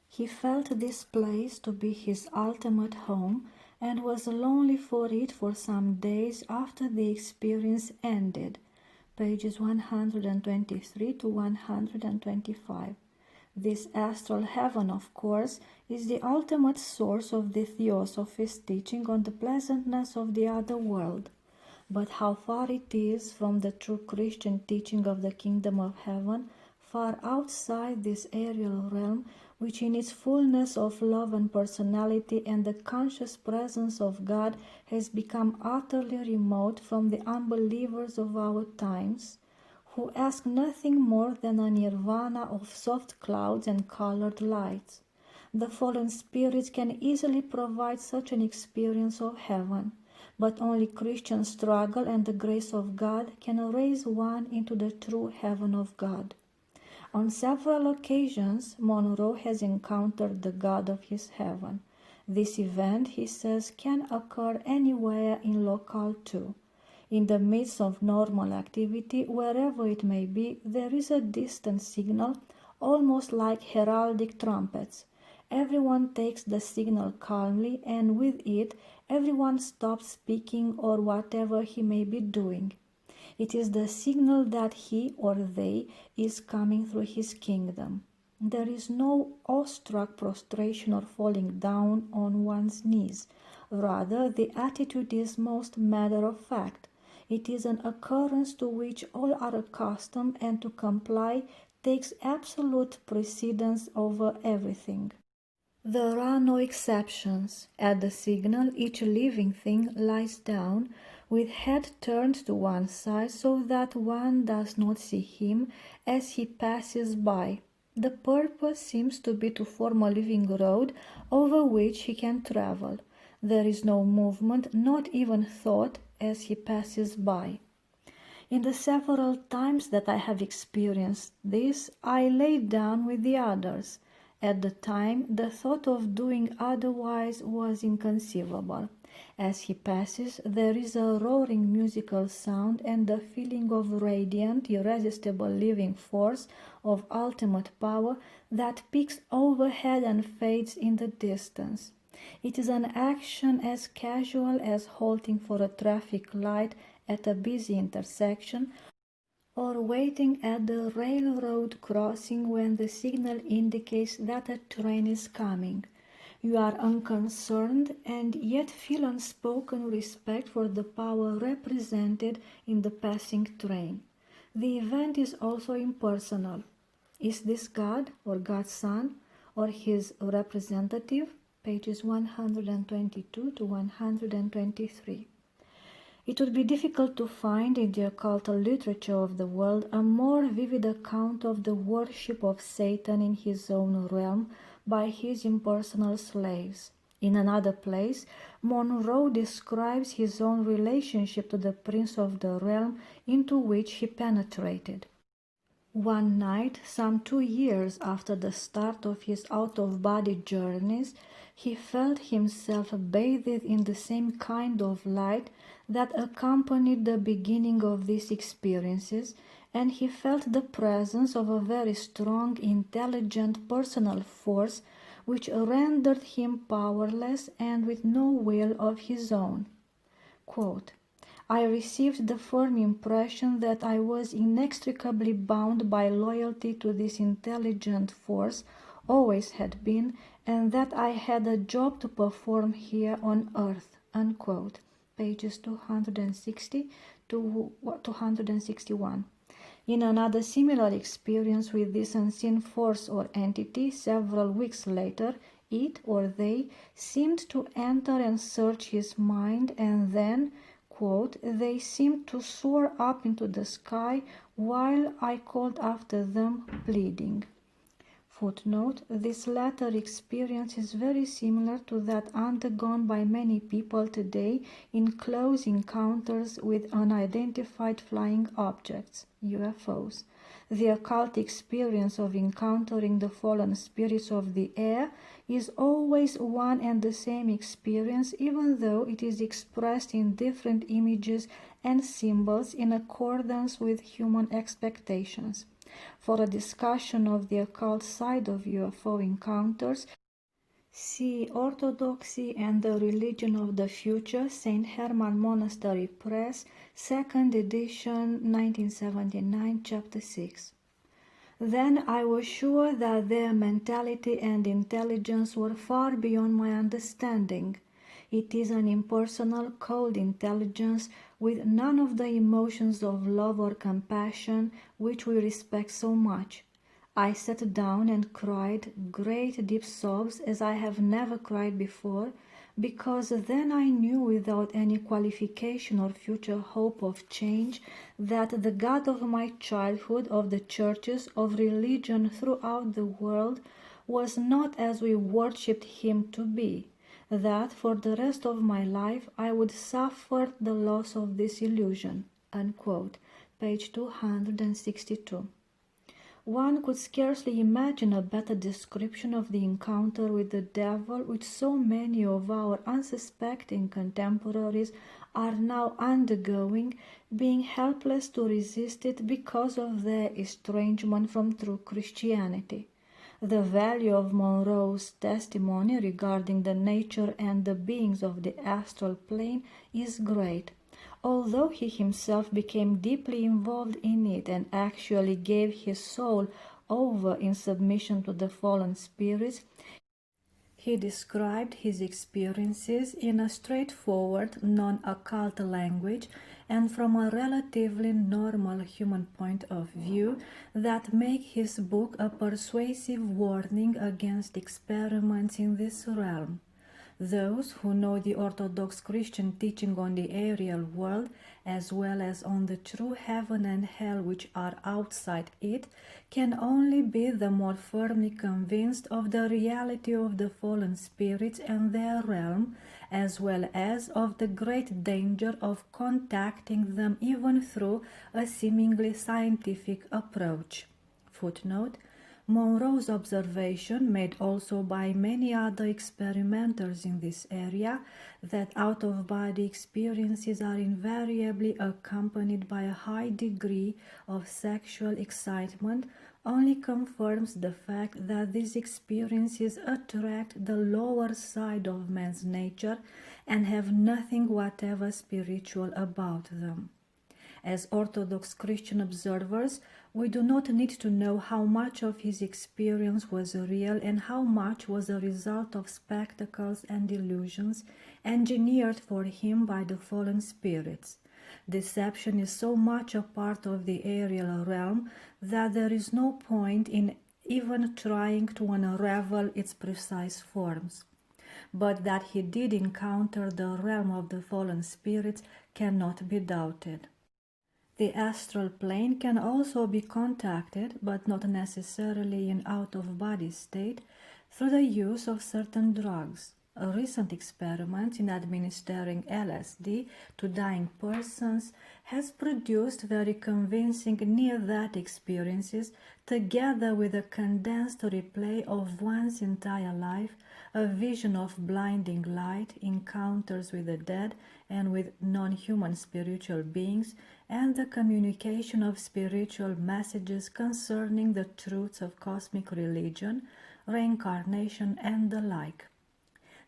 He felt this place to be his ultimate home and was lonely for it for some days after the experience ended. Pages 123 to 125. This astral heaven, of course, is the ultimate source of the Theosophy's teaching on the pleasantness of the other world. But how far it is from the true Christian teaching of the kingdom of heaven, far outside this aerial realm, which in its fullness of love and personality and the conscious presence of God has become utterly remote from the unbelievers of our times, who ask nothing more than a nirvana of soft clouds and colored lights. The fallen spirits can easily provide such an experience of heaven, but only Christian struggle and the grace of God can raise one into the true heaven of God. On several occasions, Monroe has encountered the God of his heaven. This event, he says, can occur anywhere in locale too. In the midst of normal activity, wherever it may be, there is a distant signal, almost like heraldic trumpets. Everyone takes the signal calmly, and with it, everyone stops speaking or whatever he may be doing. It is the signal that he or they is coming through his kingdom. There is no awestruck prostration or falling down on one's knees. Rather, the attitude is most matter of fact. It is an occurrence to which all are accustomed, and to comply takes absolute precedence over everything. There are no exceptions. At the signal, each living thing lies down, with head turned to one side so that one does not see him as he passes by. The purpose seems to be to form a living road over which he can travel. There is no movement, not even thought, as he passes by. In the several times that I have experienced this, I lay down with the others. At the time, the thought of doing otherwise was inconceivable. As he passes, there is a roaring musical sound and the feeling of radiant, irresistible living force of ultimate power that peaks overhead and fades in the distance. It is an action as casual as halting for a traffic light at a busy intersection, or waiting at the railroad crossing when the signal indicates that a train is coming. You are unconcerned and yet feel unspoken respect for the power represented in the passing train. The event is also impersonal. Is this God or God's Son or his representative? Pages 122 to 123. It would be difficult to find in the occult literature of the world a more vivid account of the worship of Satan in his own realm by his impersonal slaves. In another place, Monroe describes his own relationship to the prince of the realm into which he penetrated. One night, some 2 years after the start of his out-of-body journeys, he felt himself bathed in the same kind of light that accompanied the beginning of these experiences, and he felt the presence of a very strong, intelligent, personal force which rendered him powerless and with no will of his own. Quote, I received the firm impression that I was inextricably bound by loyalty to this intelligent force, always had been, and that I had a job to perform here on earth. Unquote. Pages 260 to 261. In another similar experience with this unseen force or entity, several weeks later, it or they seemed to enter and search his mind, and then, quote, they seemed to soar up into the sky while I called after them, pleading. Footnote: this latter experience is very similar to that undergone by many people today in close encounters with unidentified flying objects, UFOs. The occult experience of encountering the fallen spirits of the air is always one and the same experience, even though it is expressed in different images and symbols in accordance with human expectations. For a discussion of the occult side of UFO encounters, see Orthodoxy and the Religion of the Future, St. Herman Monastery Press, 2nd edition, 1979, Chapter 6. Then I was sure that their mentality and intelligence were far beyond my understanding. It is an impersonal, cold intelligence with none of the emotions of love or compassion which we respect so much. I sat down and cried great deep sobs as I have never cried before, because then I knew without any qualification or future hope of change that the God of my childhood, of the churches, of religion throughout the world, was not as we worshipped him to be, that for the rest of my life I would suffer the loss of this illusion." Unquote. Page 262. One could scarcely imagine a better description of the encounter with the devil which so many of our unsuspecting contemporaries are now undergoing, being helpless to resist it because of their estrangement from true Christianity. The value of Monroe's testimony regarding the nature and the beings of the astral plane is great. Although he himself became deeply involved in it and actually gave his soul over in submission to the fallen spirits, he described his experiences in a straightforward, non-occult language and from a relatively normal human point of view that make his book a persuasive warning against experiments in this realm. Those who know the Orthodox Christian teaching on the aerial world, as well as on the true heaven and hell which are outside it, can only be the more firmly convinced of the reality of the fallen spirits and their realm, as well as of the great danger of contacting them even through a seemingly scientific approach. Footnote: Monroe's observation, made also by many other experimenters in this area, that out-of-body experiences are invariably accompanied by a high degree of sexual excitement, only confirms the fact that these experiences attract the lower side of man's nature and have nothing whatever spiritual about them. As Orthodox Christian observers, we do not need to know how much of his experience was real and how much was a result of spectacles and illusions engineered for him by the fallen spirits. Deception is so much a part of the aerial realm that there is no point in even trying to unravel its precise forms. But that he did encounter the realm of the fallen spirits cannot be doubted. The astral plane can also be contacted, but not necessarily in out-of-body state, through the use of certain drugs. A recent experiment in administering LSD to dying persons has produced very convincing near-death experiences, together with a condensed replay of one's entire life, a vision of blinding light, encounters with the dead and with non-human spiritual beings, and the communication of spiritual messages concerning the truths of cosmic religion, reincarnation, and the like.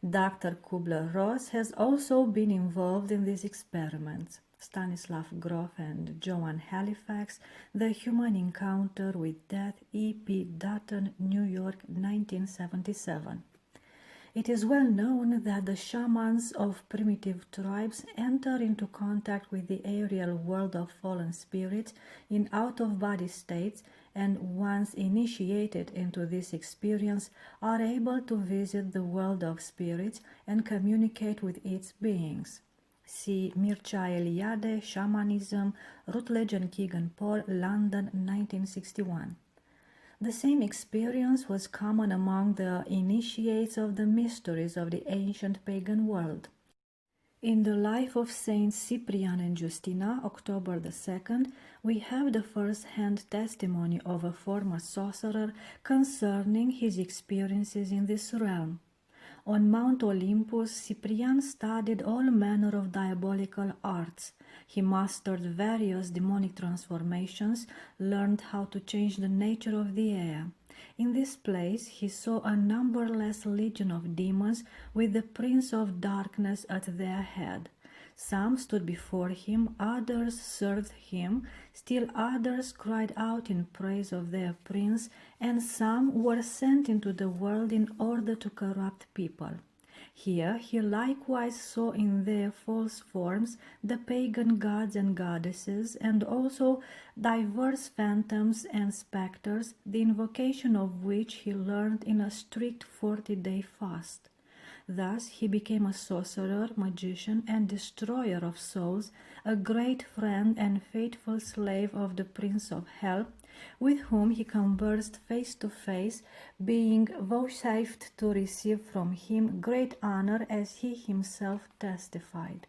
Dr. Kubler-Ross has also been involved in these experiments. Stanislav Grof and Joan Halifax, The Human Encounter with Death, E.P. Dutton, New York, 1977. It is well known that the shamans of primitive tribes enter into contact with the aerial world of fallen spirits in out-of-body states, and once initiated into this experience are able to visit the world of spirits and communicate with its beings. See Mircea Eliade, Shamanism, Rutledge and Keegan Paul, London, 1961. The same experience was common among the initiates of the mysteries of the ancient pagan world. In the life of Saints Cyprian and Justina, October the 2nd, we have the first-hand testimony of a former sorcerer concerning his experiences in this realm. On Mount Olympus, Cyprian studied all manner of diabolical arts. He mastered various demonic transformations, learned how to change the nature of the air. In this place he saw a numberless legion of demons with the Prince of Darkness at their head. Some stood before him, others served him, still others cried out in praise of their prince, and some were sent into the world in order to corrupt people. Here he likewise saw in their false forms the pagan gods and goddesses, and also diverse phantoms and spectres, the invocation of which he learned in a strict 40-day fast. Thus he became a sorcerer, magician, and destroyer of souls, a great friend and faithful slave of the Prince of Hell, with whom he conversed face to face, being vouchsafed to receive from him great honor, as he himself testified.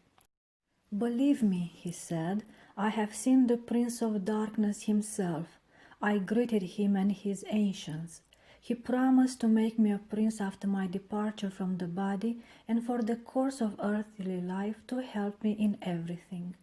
"Believe me," he said, "I have seen the Prince of Darkness himself. I greeted him and his ancients. He promised to make me a prince after my departure from the body, and for the course of earthly life to help me in everything.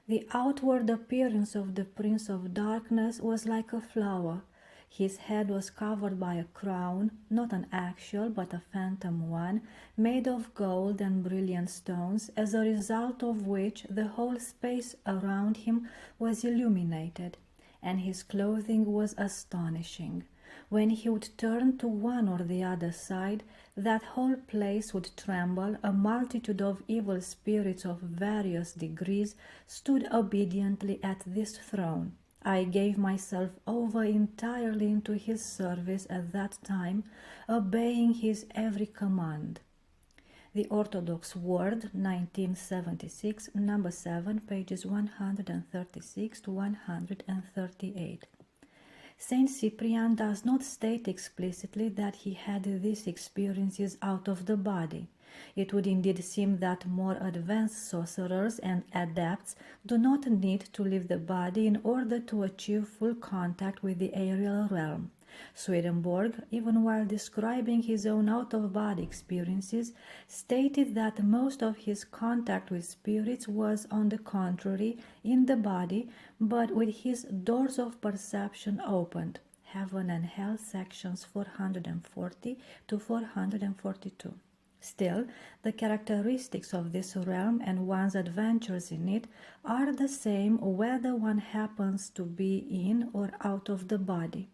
The outward appearance of the Prince of Darkness was like a flower. His head was covered by a crown, not an actual but a phantom one, made of gold and brilliant stones, as a result of which the whole space around him was illuminated, and his clothing was astonishing. When he would turn to one or the other side, that whole place would tremble. A multitude of evil spirits of various degrees stood obediently at this throne. I gave myself over entirely into his service at that time, obeying his every command." The Orthodox Word, 1976, number 7, pages 136 to 138. Saint Cyprian does not state explicitly that he had these experiences out of the body. It would indeed seem that more advanced sorcerers and adepts do not need to leave the body in order to achieve full contact with the aerial realm. Swedenborg, even while describing his own out-of-body experiences, stated that most of his contact with spirits was, on the contrary, in the body, but with his doors of perception opened. Heaven and Hell, sections 440 to 442. Still, the characteristics of this realm and one's adventures in it are the same whether one happens to be in or out of the body.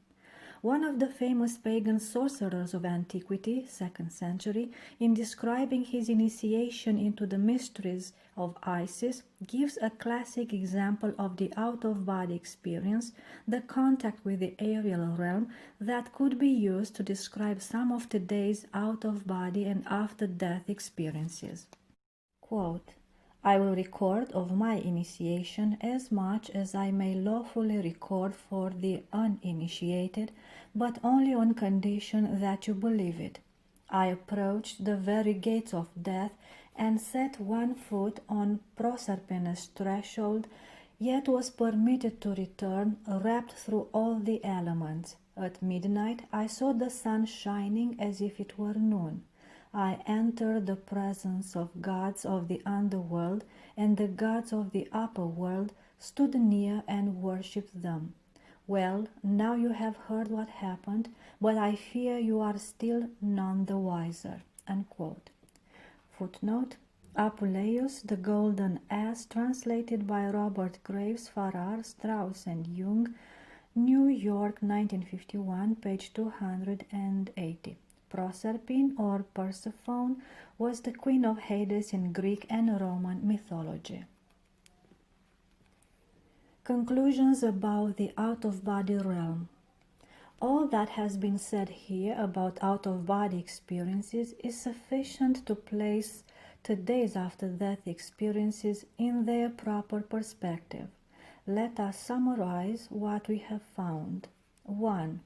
One of the famous pagan sorcerers of antiquity, 2nd century, in describing his initiation into the mysteries of Isis, gives a classic example of the out-of-body experience, the contact with the aerial realm, that could be used to describe some of today's out-of-body and after-death experiences. Quote, "I will record of my initiation as much as I may lawfully record for the uninitiated, but only on condition that you believe it. I approached the very gates of death and set one foot on Proserpina's threshold, yet was permitted to return, wrapped through all the elements. At midnight I saw the sun shining as if it were noon. I entered the presence of gods of the underworld, and the gods of the upper world stood near and worshipped them. Well, now you have heard what happened, but I fear you are still none the wiser." Unquote. Footnote: Apuleius, The Golden Ass, translated by Robert Graves, Farrar, Strauss and Jung, New York, 1951, page 280. Proserpine or Persephone was the queen of Hades in Greek and Roman mythology. Conclusions about the out-of-body realm. All that has been said here about out-of-body experiences is sufficient to place today's after-death experiences in their proper perspective. Let us summarize what we have found. 1.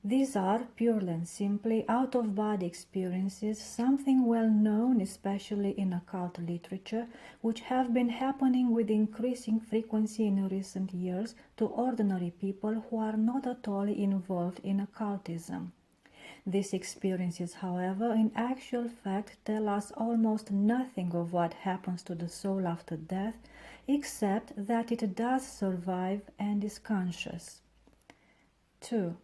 These are purely and simply out-of-body experiences, something well known, especially in occult literature, which have been happening with increasing frequency in recent years to ordinary people who are not at all involved in occultism. These experiences, however, in actual fact tell us almost nothing of what happens to the soul after death, except that it does survive and is conscious. 2.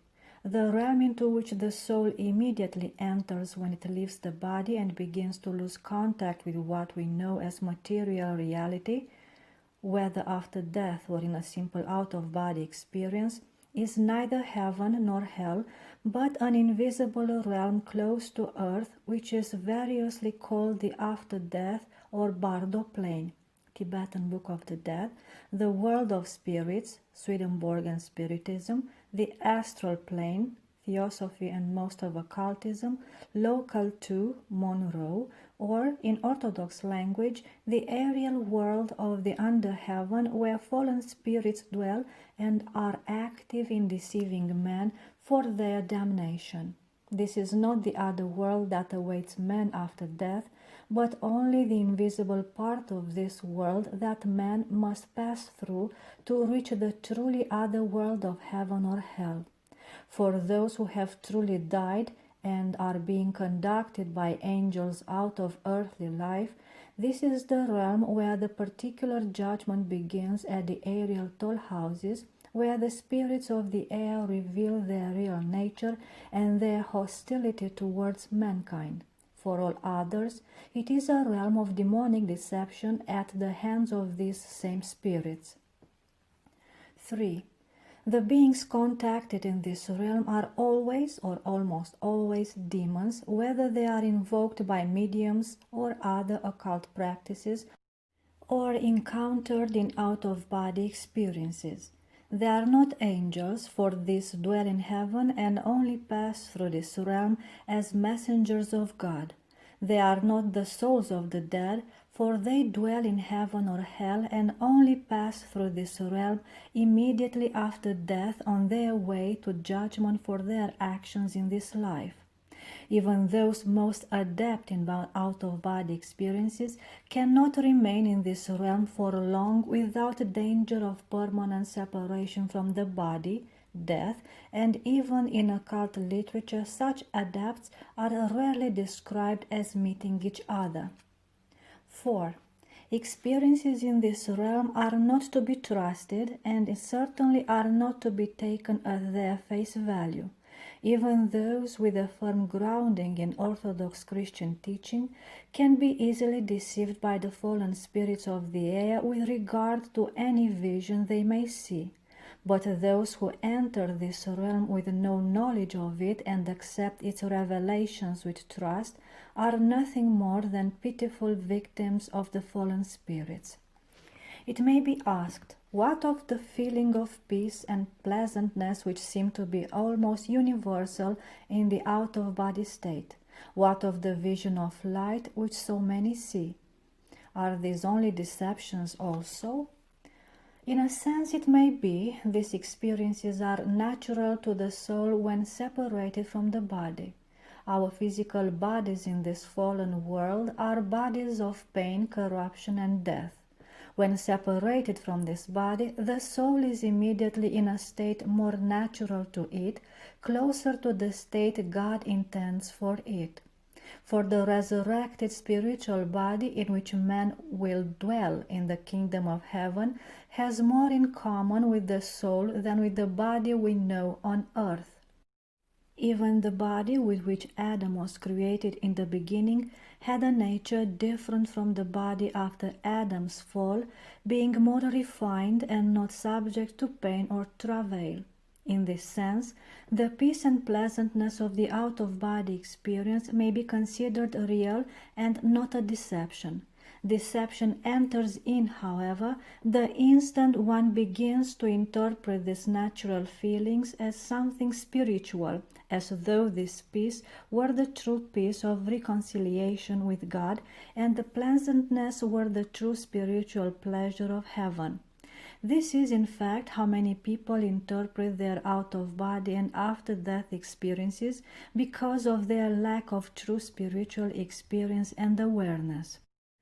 The realm into which the soul immediately enters when it leaves the body and begins to lose contact with what we know as material reality, whether after death or in a simple out-of-body experience, is neither heaven nor hell, but an invisible realm close to earth, which is variously called the after-death or Bardo plane, Tibetan Book of the Dead, the world of spirits, Swedenborg and Spiritism, the astral plane, Theosophy and most of occultism, local to Monroe, or, in Orthodox language, the aerial world of the under heaven where fallen spirits dwell and are active in deceiving men for their damnation. This is not the other world that awaits men after death, but only the invisible part of this world that man must pass through to reach the truly other world of heaven or hell. For those who have truly died and are being conducted by angels out of earthly life, this is the realm where the particular judgment begins at the aerial toll houses, where the spirits of the air reveal their real nature and their hostility towards mankind. For all others, it is a realm of demonic deception at the hands of these same spirits. 3. The beings contacted in this realm are always or almost always demons, whether they are invoked by mediums or other occult practices or encountered in out-of-body experiences. They are not angels, for these dwell in heaven and only pass through this realm as messengers of God. They are not the souls of the dead, for they dwell in heaven or hell and only pass through this realm immediately after death on their way to judgment for their actions in this life. Even those most adept in out-of-body experiences cannot remain in this realm for long without danger of permanent separation from the body, death, and even in occult literature such adepts are rarely described as meeting each other. 4. Experiences in this realm are not to be trusted and certainly are not to be taken at their face value. Even those with a firm grounding in Orthodox Christian teaching can be easily deceived by the fallen spirits of the air with regard to any vision they may see. But those who enter this realm with no knowledge of it and accept its revelations with trust are nothing more than pitiful victims of the fallen spirits. It may be asked, what of the feeling of peace and pleasantness which seem to be almost universal in the out-of-body state? What of the vision of light which so many see? Are these only deceptions also? In a sense it may be. These experiences are natural to the soul when separated from the body. Our physical bodies in this fallen world are bodies of pain, corruption, and death. When separated from this body, the soul is immediately in a state more natural to it, closer to the state God intends for it. For the resurrected spiritual body in which man will dwell in the kingdom of heaven has more in common with the soul than with the body we know on earth. Even the body with which Adam was created in the beginning had a nature different from the body after Adam's fall, being more refined and not subject to pain or travail. In this sense, the peace and pleasantness of the out-of-body experience may be considered real and not a deception. Deception enters in, however, the instant one begins to interpret these natural feelings as something spiritual, as though this peace were the true peace of reconciliation with God, and the pleasantness were the true spiritual pleasure of heaven. This is, in fact, how many people interpret their out-of-body and after-death experiences because of their lack of true spiritual experience and awareness.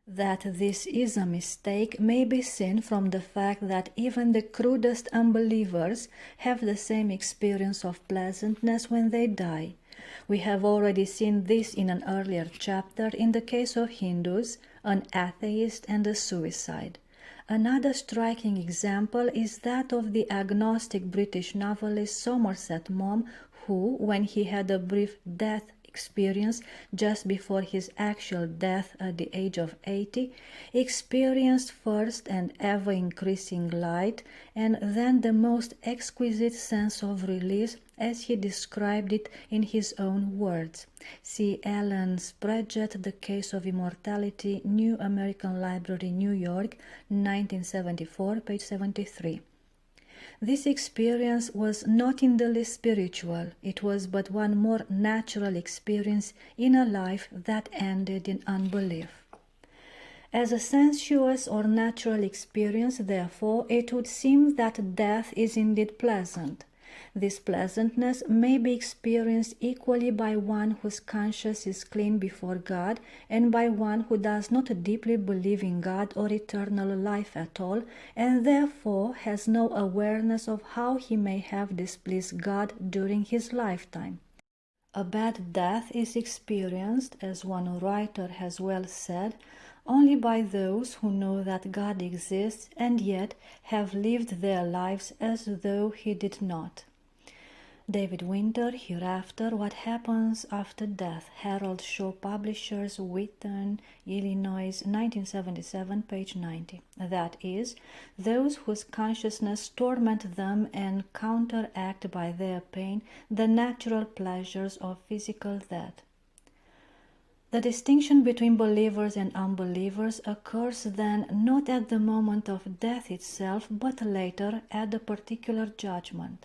That this is a mistake may be seen from the fact that even the crudest unbelievers have the same experience of pleasantness when they die. We have already seen this in an earlier chapter in the case of Hindus, an atheist, and a suicide. Another striking example is that of the agnostic British novelist Somerset Maugham, who, when he had a brief death experience just before his actual death at the age of 80, experienced first an ever-increasing light and then the most exquisite sense of release, as he described it in his own words. See Ellen Sprague, The Case of Immortality, New American Library, New York, 1974, page 73. This experience was not in the least spiritual. It was but one more natural experience in a life that ended in unbelief. As a sensuous or natural experience, therefore, it would seem that death is indeed pleasant. This pleasantness may be experienced equally by one whose conscience is clean before God and by one who does not deeply believe in God or eternal life at all, and therefore has no awareness of how he may have displeased God during his lifetime. A bad death is experienced, as one writer has well said, only by those who know that God exists and yet have lived their lives as though he did not. David Winter, Hereafter, What Happens After Death, Herald Shaw Publishers, Wheaton, Illinois, 1977, page 90. That is, those whose consciousness torment them and counteract by their pain the natural pleasures of physical death. The distinction between believers and unbelievers occurs then not at the moment of death itself, but later at the particular judgment.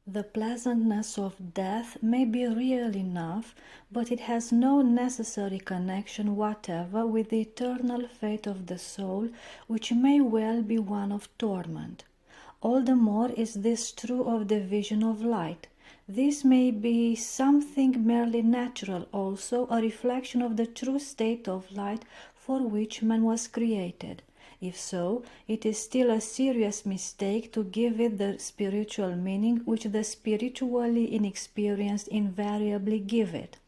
The pleasantness of death may be real enough, but it has no necessary connection whatever with the eternal fate of the soul, which may well be one of torment. All the more is this true of the vision of light. This may be something merely natural also, a reflection of the true state of light for which man was created. If so, it is still a serious mistake to give it the spiritual meaning which the spiritually inexperienced invariably give it.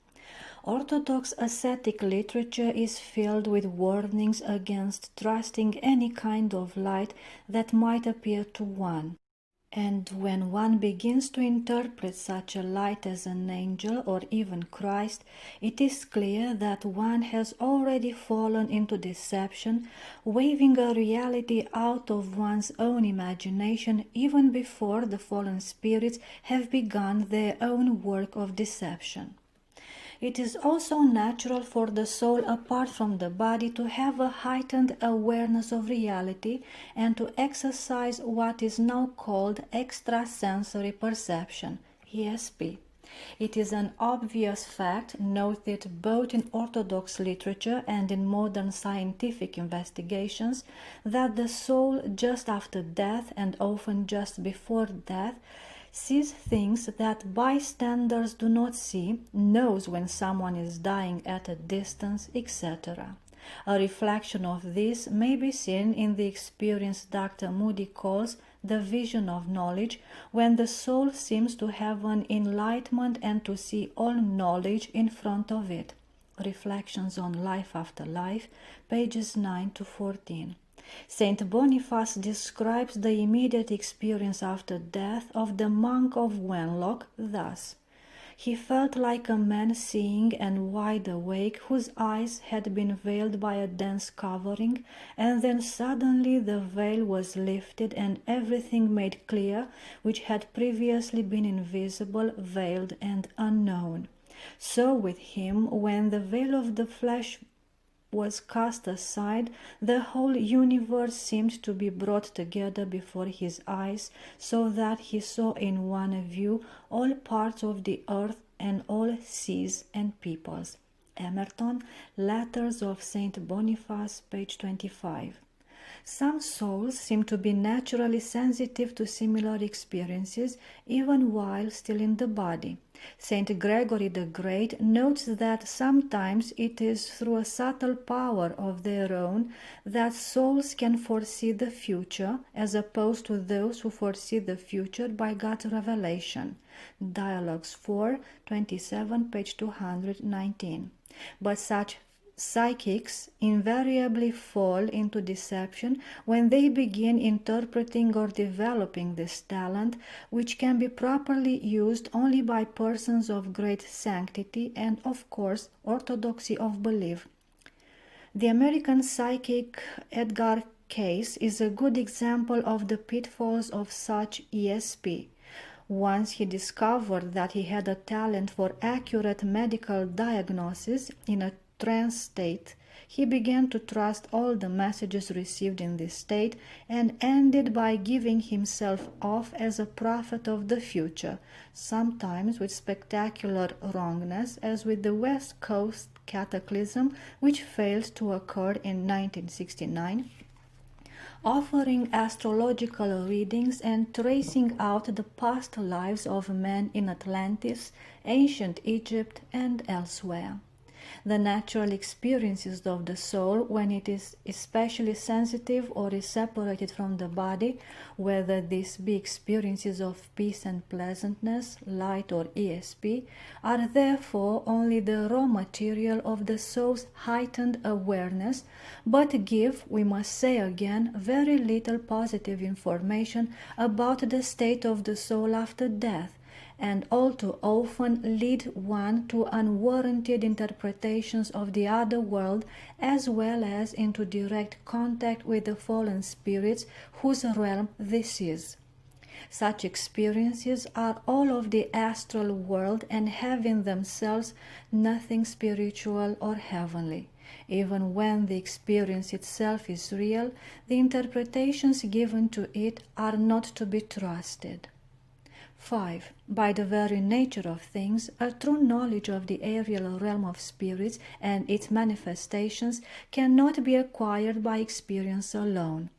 Orthodox ascetic literature is filled with warnings against trusting any kind of light that might appear to one. And when one begins to interpret such a light as an angel or even Christ, it is clear that one has already fallen into deception, waving a reality out of one's own imagination even before the fallen spirits have begun their own work of deception. It is also natural for the soul apart from the body to have a heightened awareness of reality and to exercise what is now called extrasensory perception, ESP. It is an obvious fact, noted both in Orthodox literature and in modern scientific investigations, that the soul just after death and often just before death sees things that bystanders do not see, knows when someone is dying at a distance, etc. A reflection of this may be seen in the experience Dr. Moody calls the vision of knowledge, when the soul seems to have an enlightenment and to see all knowledge in front of it. Reflections on Life After Life, pages 9 to 14. Saint Boniface describes the immediate experience after death of the monk of Wenlock thus: He felt like a man seeing and wide awake, whose eyes had been veiled by a dense covering, and then suddenly the veil was lifted and everything made clear, which had previously been invisible, veiled, and unknown. So with him, when the veil of the flesh was cast aside, the whole universe seemed to be brought together before his eyes, so that he saw in one view all parts of the earth and all seas and peoples. Emerton, Letters of Saint Boniface, page 25. Some souls seem to be naturally sensitive to similar experiences, even while still in the body. Saint Gregory the Great notes that sometimes it is through a subtle power of their own that souls can foresee the future, as opposed to those who foresee the future by God's revelation. Dialogues 4:27, page 219. But such psychics invariably fall into deception when they begin interpreting or developing this talent, which can be properly used only by persons of great sanctity and, of course, orthodoxy of belief. The American psychic Edgar Cayce is a good example of the pitfalls of such ESP. Once he discovered that he had a talent for accurate medical diagnosis in a trance state, he began to trust all the messages received in this state and ended by giving himself off as a prophet of the future, sometimes with spectacular wrongness, as with the West Coast cataclysm, which failed to occur in 1969, offering astrological readings and tracing out the past lives of men in Atlantis, ancient Egypt, and elsewhere. The natural experiences of the soul, when it is especially sensitive or is separated from the body, whether these be experiences of peace and pleasantness, light or ESP, are therefore only the raw material of the soul's heightened awareness, but give, we must say again, very little positive information about the state of the soul after death, and all too often lead one to unwarranted interpretations of the other world, as well as into direct contact with the fallen spirits whose realm this is. Such experiences are all of the astral world and have in themselves nothing spiritual or heavenly. Even when the experience itself is real, the interpretations given to it are not to be trusted. 5. By the very nature of things, a true knowledge of the aerial realm of spirits and its manifestations cannot be acquired by experience alone.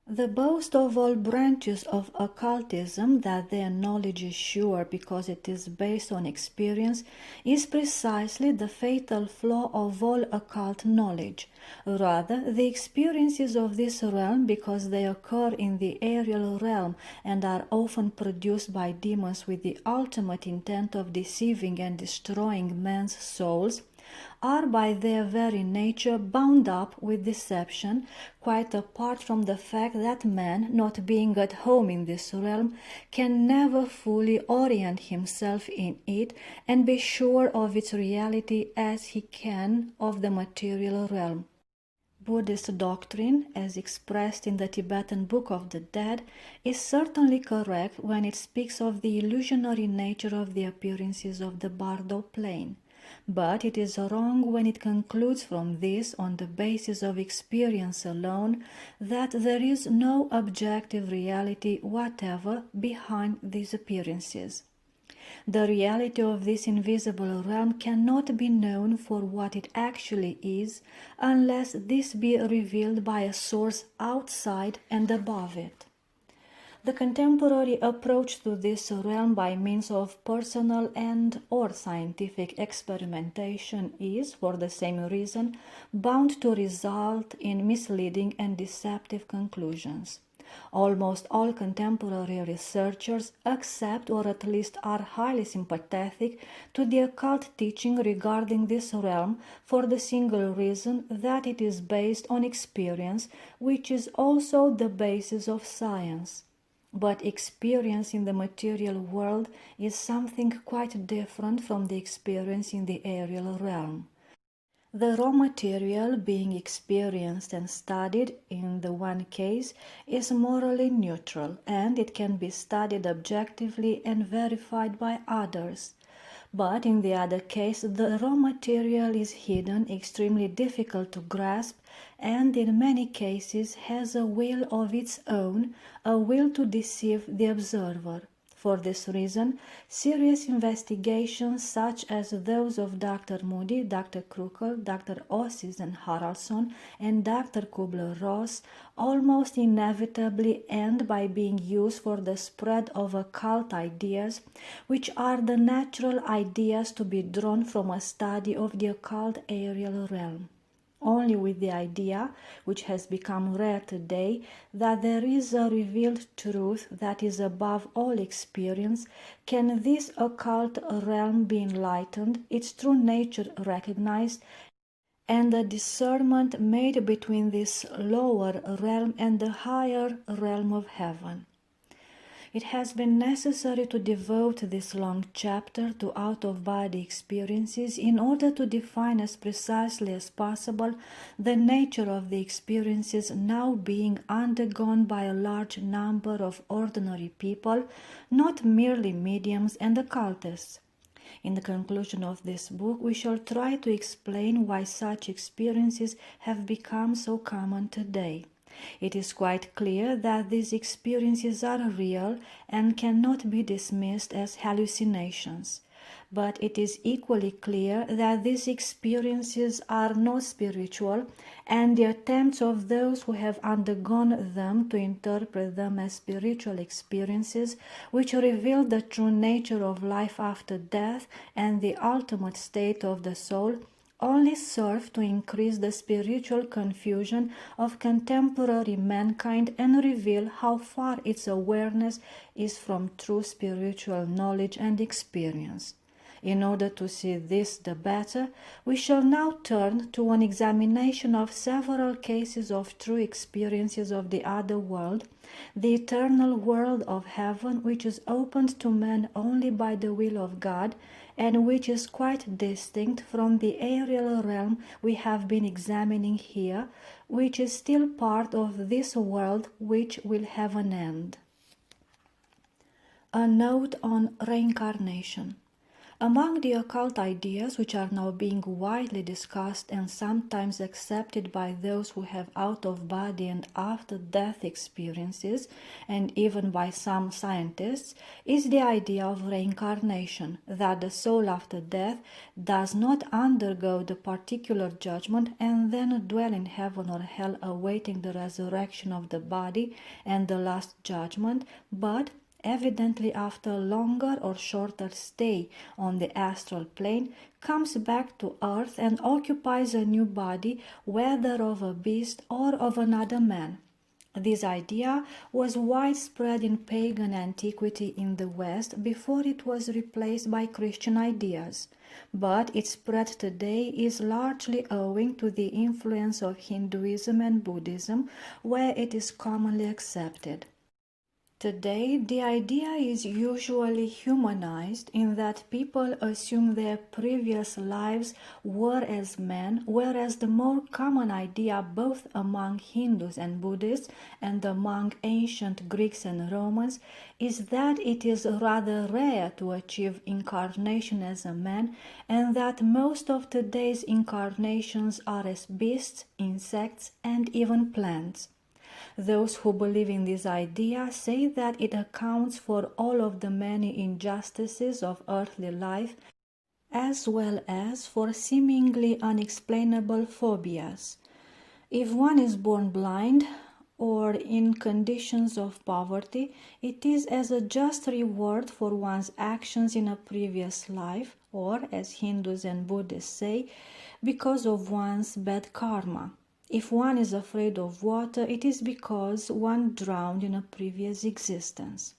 The boast of all branches of occultism, that their knowledge is sure because it is based on experience, is precisely the fatal flaw of all occult knowledge. Rather, the experiences of this realm, because they occur in the aerial realm and are often produced by demons with the ultimate intent of deceiving and destroying men's souls, are by their very nature bound up with deception, quite apart from the fact that man, not being at home in this realm, can never fully orient himself in it and be sure of its reality as he can of the material realm. Buddhist doctrine, as expressed in the Tibetan Book of the Dead, is certainly correct when it speaks of the illusionary nature of the appearances of the Bardo plane. But it is wrong when it concludes from this, on the basis of experience alone, that there is no objective reality whatever behind these appearances. The reality of this invisible realm cannot be known for what it actually is, unless this be revealed by a source outside and above it. The contemporary approach to this realm by means of personal and or scientific experimentation is, for the same reason, bound to result in misleading and deceptive conclusions. Almost all contemporary researchers accept, or at least are highly sympathetic to, the occult teaching regarding this realm for the single reason that it is based on experience, which is also the basis of science. But experience in the material world is something quite different from the experience in the aerial realm. The raw material being experienced and studied in the one case is morally neutral, and it can be studied objectively and verified by others. But in the other case, the raw material is hidden, extremely difficult to grasp, and in many cases has a will of its own, a will to deceive the observer. For this reason, serious investigations such as those of Dr. Moody, Dr. Krukel, Dr. Ossis and Haraldsson, and Dr. Kubler-Ross almost inevitably end by being used for the spread of occult ideas, which are the natural ideas to be drawn from a study of the occult aerial realm. Only with the idea, which has become rare today, that there is a revealed truth that is above all experience, can this occult realm be enlightened, its true nature recognized, and the discernment made between this lower realm and the higher realm of heaven. It has been necessary to devote this long chapter to out-of-body experiences in order to define as precisely as possible the nature of the experiences now being undergone by a large number of ordinary people, not merely mediums and occultists. In the conclusion of this book, we shall try to explain why such experiences have become so common today. It is quite clear that these experiences are real and cannot be dismissed as hallucinations. But it is equally clear that these experiences are not spiritual, and the attempts of those who have undergone them to interpret them as spiritual experiences, which reveal the true nature of life after death and the ultimate state of the soul, only serve to increase the spiritual confusion of contemporary mankind and reveal how far its awareness is from true spiritual knowledge and experience. In order to see this the better, we shall now turn to an examination of several cases of true experiences of the other world, the eternal world of heaven, which is opened to man only by the will of God, and which is quite distinct from the aerial realm we have been examining here, which is still part of this world which will have an end. A note on reincarnation. Among the occult ideas which are now being widely discussed and sometimes accepted by those who have out-of-body and after-death experiences, and even by some scientists, is the idea of reincarnation, that the soul after death does not undergo the particular judgment and then dwell in heaven or hell awaiting the resurrection of the body and the last judgment, but evidently after a longer or shorter stay on the astral plane, comes back to earth and occupies a new body, whether of a beast or of another man. This idea was widespread in pagan antiquity in the West before it was replaced by Christian ideas, but its spread today is largely owing to the influence of Hinduism and Buddhism, where it is commonly accepted. Today, the idea is usually humanized in that people assume their previous lives were as men, whereas the more common idea both among Hindus and Buddhists and among ancient Greeks and Romans is that it is rather rare to achieve incarnation as a man, and that most of today's incarnations are as beasts, insects, and even plants. Those who believe in this idea say that it accounts for all of the many injustices of earthly life, as well as for seemingly unexplainable phobias. If one is born blind or in conditions of poverty, it is as a just reward for one's actions in a previous life, or, as Hindus and Buddhists say, because of one's bad karma. If one is afraid of water, it is because one drowned in a previous existence.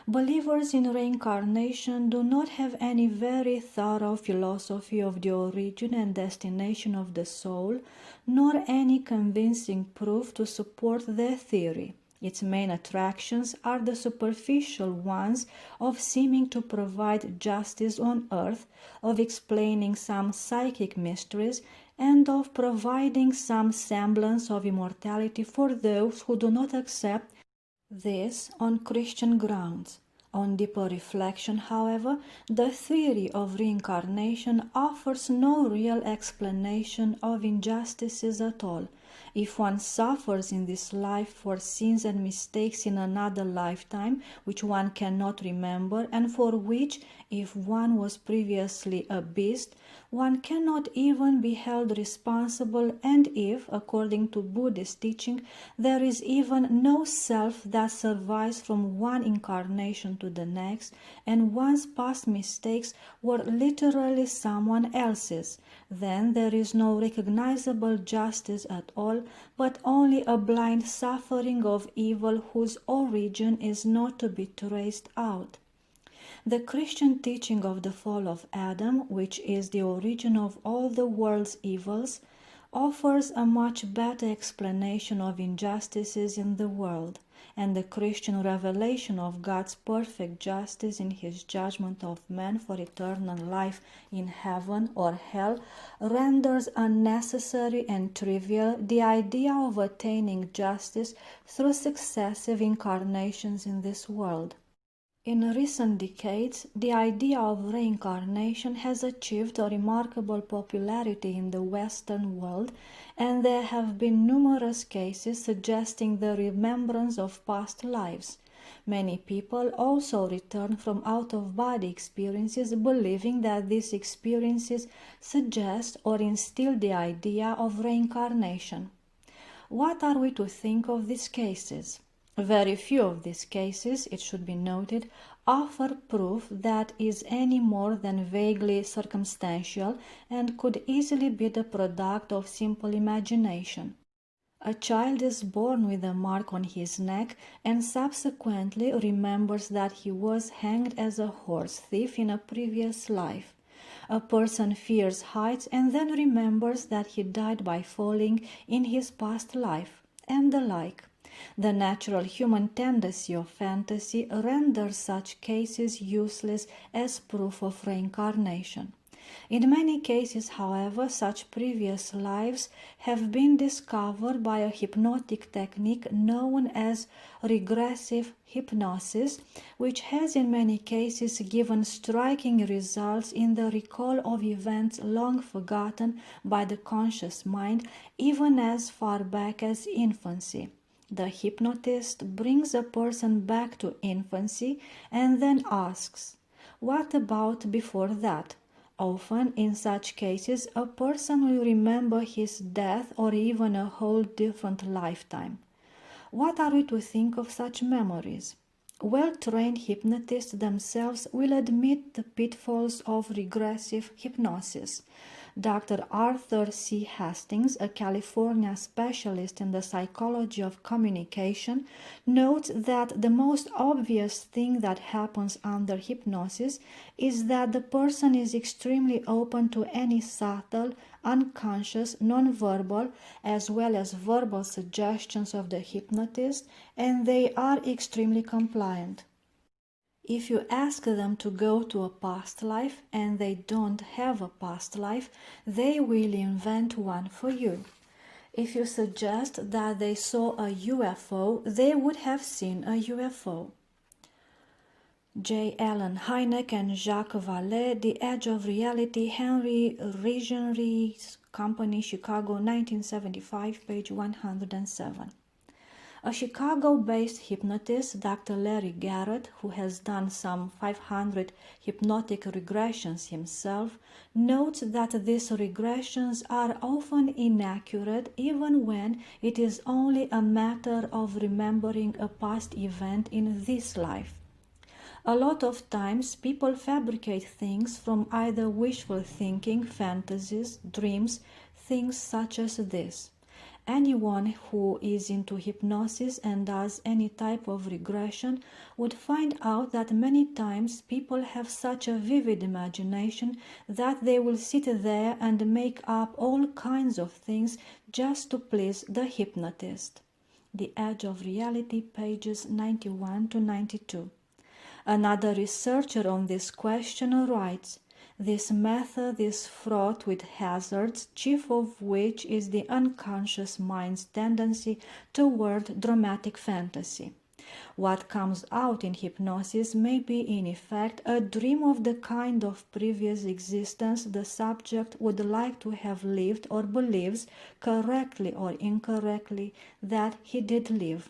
Believers in reincarnation do not have any very thorough philosophy of the origin and destination of the soul, nor any convincing proof to support their theory. Its main attractions are the superficial ones of seeming to provide justice on earth, of explaining some psychic mysteries, and of providing some semblance of immortality for those who do not accept this on Christian grounds. On deeper reflection, however, the theory of reincarnation offers no real explanation of injustices at all. If one suffers in this life for sins and mistakes in another lifetime, which one cannot remember, and for which, if one was previously a beast, one cannot even be held responsible, and if, according to Buddhist teaching, there is even no self that survives from one incarnation to the next, and one's past mistakes were literally someone else's, then there is no recognizable justice at all, but only a blind suffering of evil whose origin is not to be traced out. The Christian teaching of the fall of Adam, which is the origin of all the world's evils, offers a much better explanation of injustices in the world, and the Christian revelation of God's perfect justice in his judgment of man for eternal life in heaven or hell renders unnecessary and trivial the idea of attaining justice through successive incarnations in this world. In recent decades, the idea of reincarnation has achieved a remarkable popularity in the Western world, and there have been numerous cases suggesting the remembrance of past lives. Many people also return from out-of-body experiences believing that these experiences suggest or instill the idea of reincarnation. What are we to think of these cases? Very few of these cases, it should be noted, offer proof that is any more than vaguely circumstantial and could easily be the product of simple imagination. A child is born with a mark on his neck and subsequently remembers that he was hanged as a horse thief in a previous life. A person fears heights and then remembers that he died by falling in his past life, and the like. The natural human tendency of fantasy renders such cases useless as proof of reincarnation. In many cases, however, such previous lives have been discovered by a hypnotic technique known as regressive hypnosis, which has in many cases given striking results in the recall of events long forgotten by the conscious mind, even as far back as infancy. The hypnotist brings a person back to infancy and then asks, "What about before that?" Often, in such cases, a person will remember his death or even a whole different lifetime. What are we to think of such memories? Well-trained hypnotists themselves will admit the pitfalls of regressive hypnosis. Dr. Arthur C. Hastings, a California specialist in the psychology of communication, notes that the most obvious thing that happens under hypnosis is that the person is extremely open to any subtle, unconscious, non-verbal, as well as verbal suggestions of the hypnotist, and they are extremely compliant. If you ask them to go to a past life and they don't have a past life, they will invent one for you. If you suggest that they saw a UFO, they would have seen a UFO. J. Allen Hynek and Jacques Vallée, The Edge of Reality, Henry Regenry's Company, Chicago, 1975, page 107. A Chicago-based hypnotist, Dr. Larry Garrett, who has done some 500 hypnotic regressions himself, notes that these regressions are often inaccurate even when it is only a matter of remembering a past event in this life. A lot of times people fabricate things from either wishful thinking, fantasies, dreams, things such as this. Anyone who is into hypnosis and does any type of regression would find out that many times people have such a vivid imagination that they will sit there and make up all kinds of things just to please the hypnotist. The Edge of Reality, pages 91 to 92. Another researcher on this question writes, "This method is fraught with hazards, chief of which is the unconscious mind's tendency toward dramatic fantasy. What comes out in hypnosis may be in effect a dream of the kind of previous existence the subject would like to have lived or believes, correctly or incorrectly, that he did live."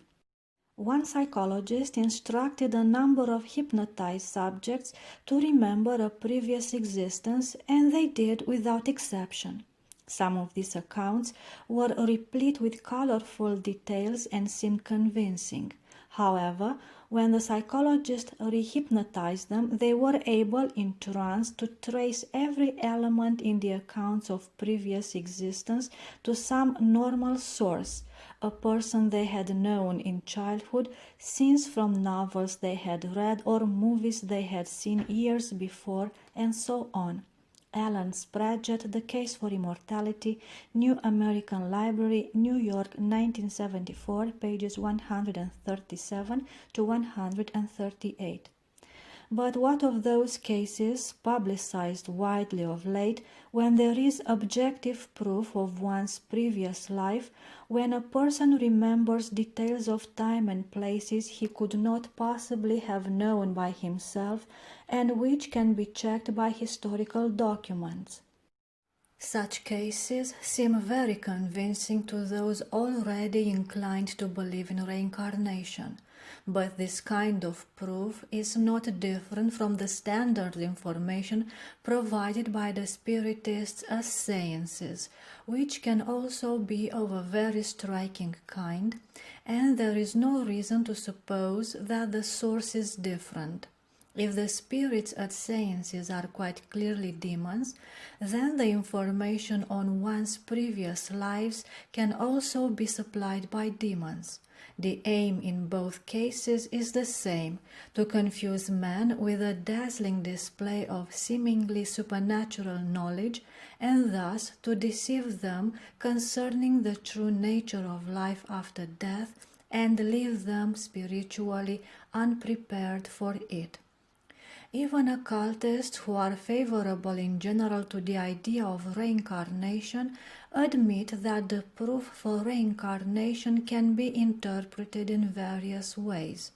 One psychologist instructed a number of hypnotized subjects to remember a previous existence, and they did without exception. Some of these accounts were replete with colorful details and seemed convincing. However, when the psychologist rehypnotized them, they were able in trance to trace every element in the accounts of previous existence to some normal source, a person they had known in childhood, scenes from novels they had read or movies they had seen years before, and so on. Alan Spraggett, The Case for Immortality, New American Library, New York, 1974, pages 137 to 138. But what of those cases, publicized widely of late, when there is objective proof of one's previous life, when a person remembers details of time and places he could not possibly have known by himself, and which can be checked by historical documents? Such cases seem very convincing to those already inclined to believe in reincarnation. But this kind of proof is not different from the standard information provided by the Spiritists as seances, which can also be of a very striking kind, and there is no reason to suppose that the source is different. If the spirits at seances are quite clearly demons, then the information on one's previous lives can also be supplied by demons. The aim in both cases is the same, to confuse men with a dazzling display of seemingly supernatural knowledge, and thus to deceive them concerning the true nature of life after death and leave them spiritually unprepared for it. Even occultists who are favorable in general to the idea of reincarnation admit that the proof for reincarnation can be interpreted in various ways.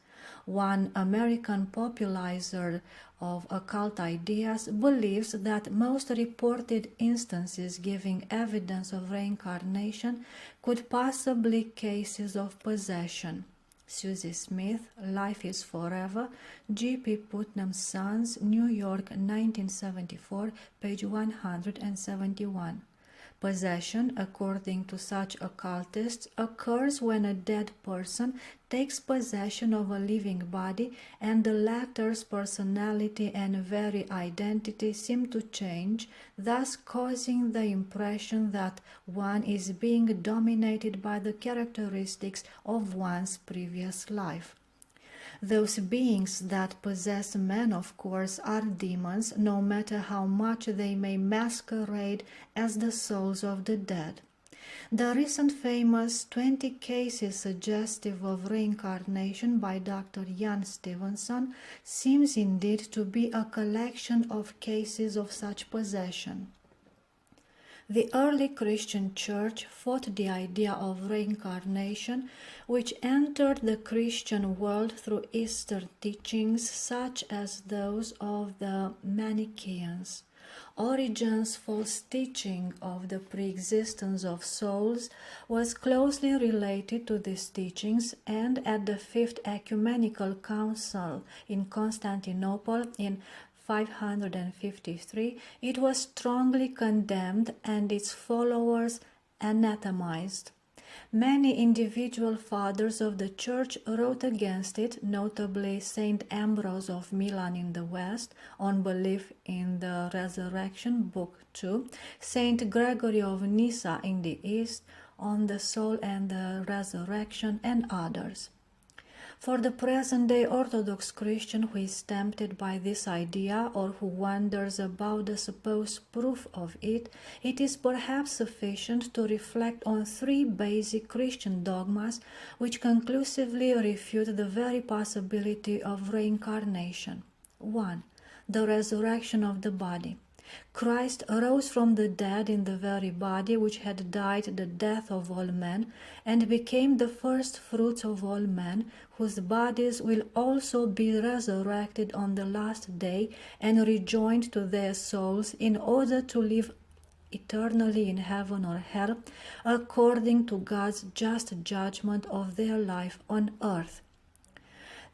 One American popularizer of occult ideas believes that most reported instances giving evidence of reincarnation could possibly be cases of possession. Susie Smith, Life is Forever, G.P. Putnam's Sons, New York, 1974, page 171. Possession, according to such occultists, occurs when a dead person takes possession of a living body and the latter's personality and very identity seem to change, thus causing the impression that one is being dominated by the characteristics of one's previous life. Those beings that possess men, of course, are demons, no matter how much they may masquerade as the souls of the dead. The recent famous 20 cases suggestive of reincarnation by Dr. Jan Stevenson seems indeed to be a collection of cases of such possession. The early Christian Church fought the idea of reincarnation, which entered the Christian world through Eastern teachings such as those of the Manichaeans. Origen's false teaching of the pre-existence of souls was closely related to these teachings, and at the Fifth Ecumenical Council in Constantinople in 553, it was strongly condemned and its followers anathemized. Many individual fathers of the Church wrote against it, notably Saint Ambrose of Milan in the West, on belief in the Resurrection, Book 2, Saint Gregory of Nyssa in the East, on the soul and the resurrection, and others. For the present-day Orthodox Christian who is tempted by this idea or who wonders about the supposed proof of it, it is perhaps sufficient to reflect on three basic Christian dogmas which conclusively refute the very possibility of reincarnation. 1. The resurrection of the body. Christ arose from the dead in the very body which had died the death of all men, and became the first fruits of all men, whose bodies will also be resurrected on the last day and rejoined to their souls in order to live eternally in heaven or hell, according to God's just judgment of their life on earth.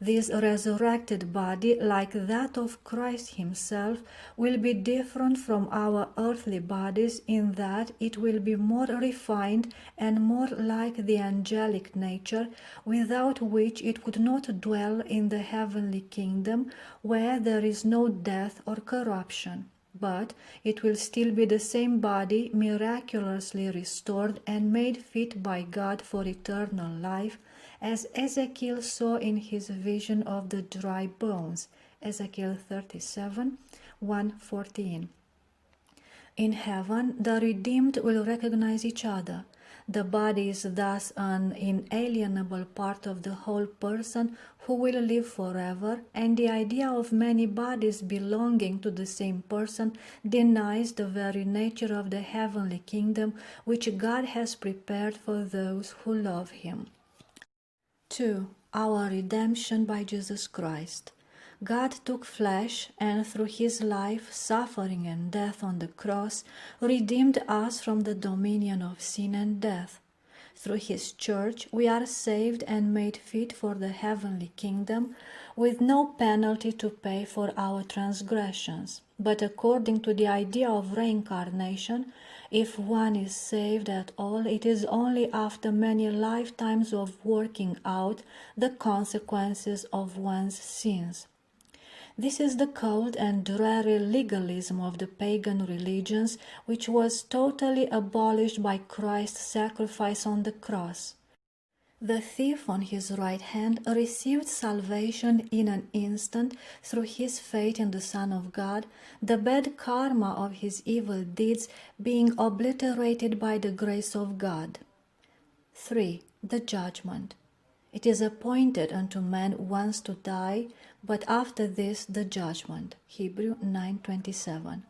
This resurrected body, like that of Christ himself, will be different from our earthly bodies in that it will be more refined and more like the angelic nature, without which it could not dwell in the heavenly kingdom, where there is no death or corruption. But it will still be the same body, miraculously restored and made fit by God for eternal life, as Ezekiel saw in his vision of the dry bones, Ezekiel 37, 1:14. In heaven, the redeemed will recognize each other. The body is thus an inalienable part of the whole person who will live forever, and the idea of many bodies belonging to the same person denies the very nature of the heavenly kingdom which God has prepared for those who love him. 2. Our redemption by Jesus Christ. God took flesh and through his life, suffering and death on the cross, redeemed us from the dominion of sin and death. Through his church we are saved and made fit for the heavenly kingdom, with no penalty to pay for our transgressions. But according to the idea of reincarnation, if one is saved at all, it is only after many lifetimes of working out the consequences of one's sins. This is the cold and dreary legalism of the pagan religions, which was totally abolished by Christ's sacrifice on the cross. The thief on his right hand received salvation in an instant through his faith in the Son of God, the bad karma of his evil deeds being obliterated by the grace of God. 3. The judgment. It is appointed unto man once to die, but after this the judgment. Hebrew 9:27.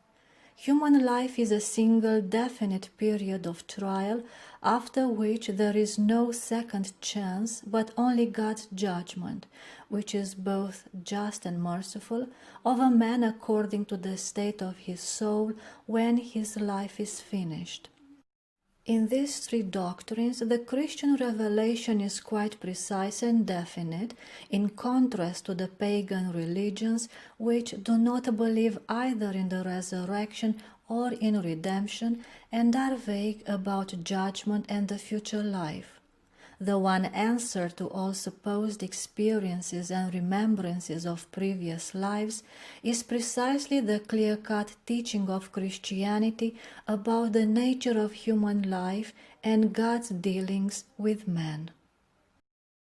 Human life is a single definite period of trial, after which there is no second chance, but only God's judgment, which is both just and merciful, of a man according to the state of his soul when his life is finished. In these three doctrines, the Christian revelation is quite precise and definite, in contrast to the pagan religions, which do not believe either in the resurrection or in redemption, and are vague about judgment and the future life. The one answer to all supposed experiences and remembrances of previous lives is precisely the clear-cut teaching of Christianity about the nature of human life and God's dealings with man.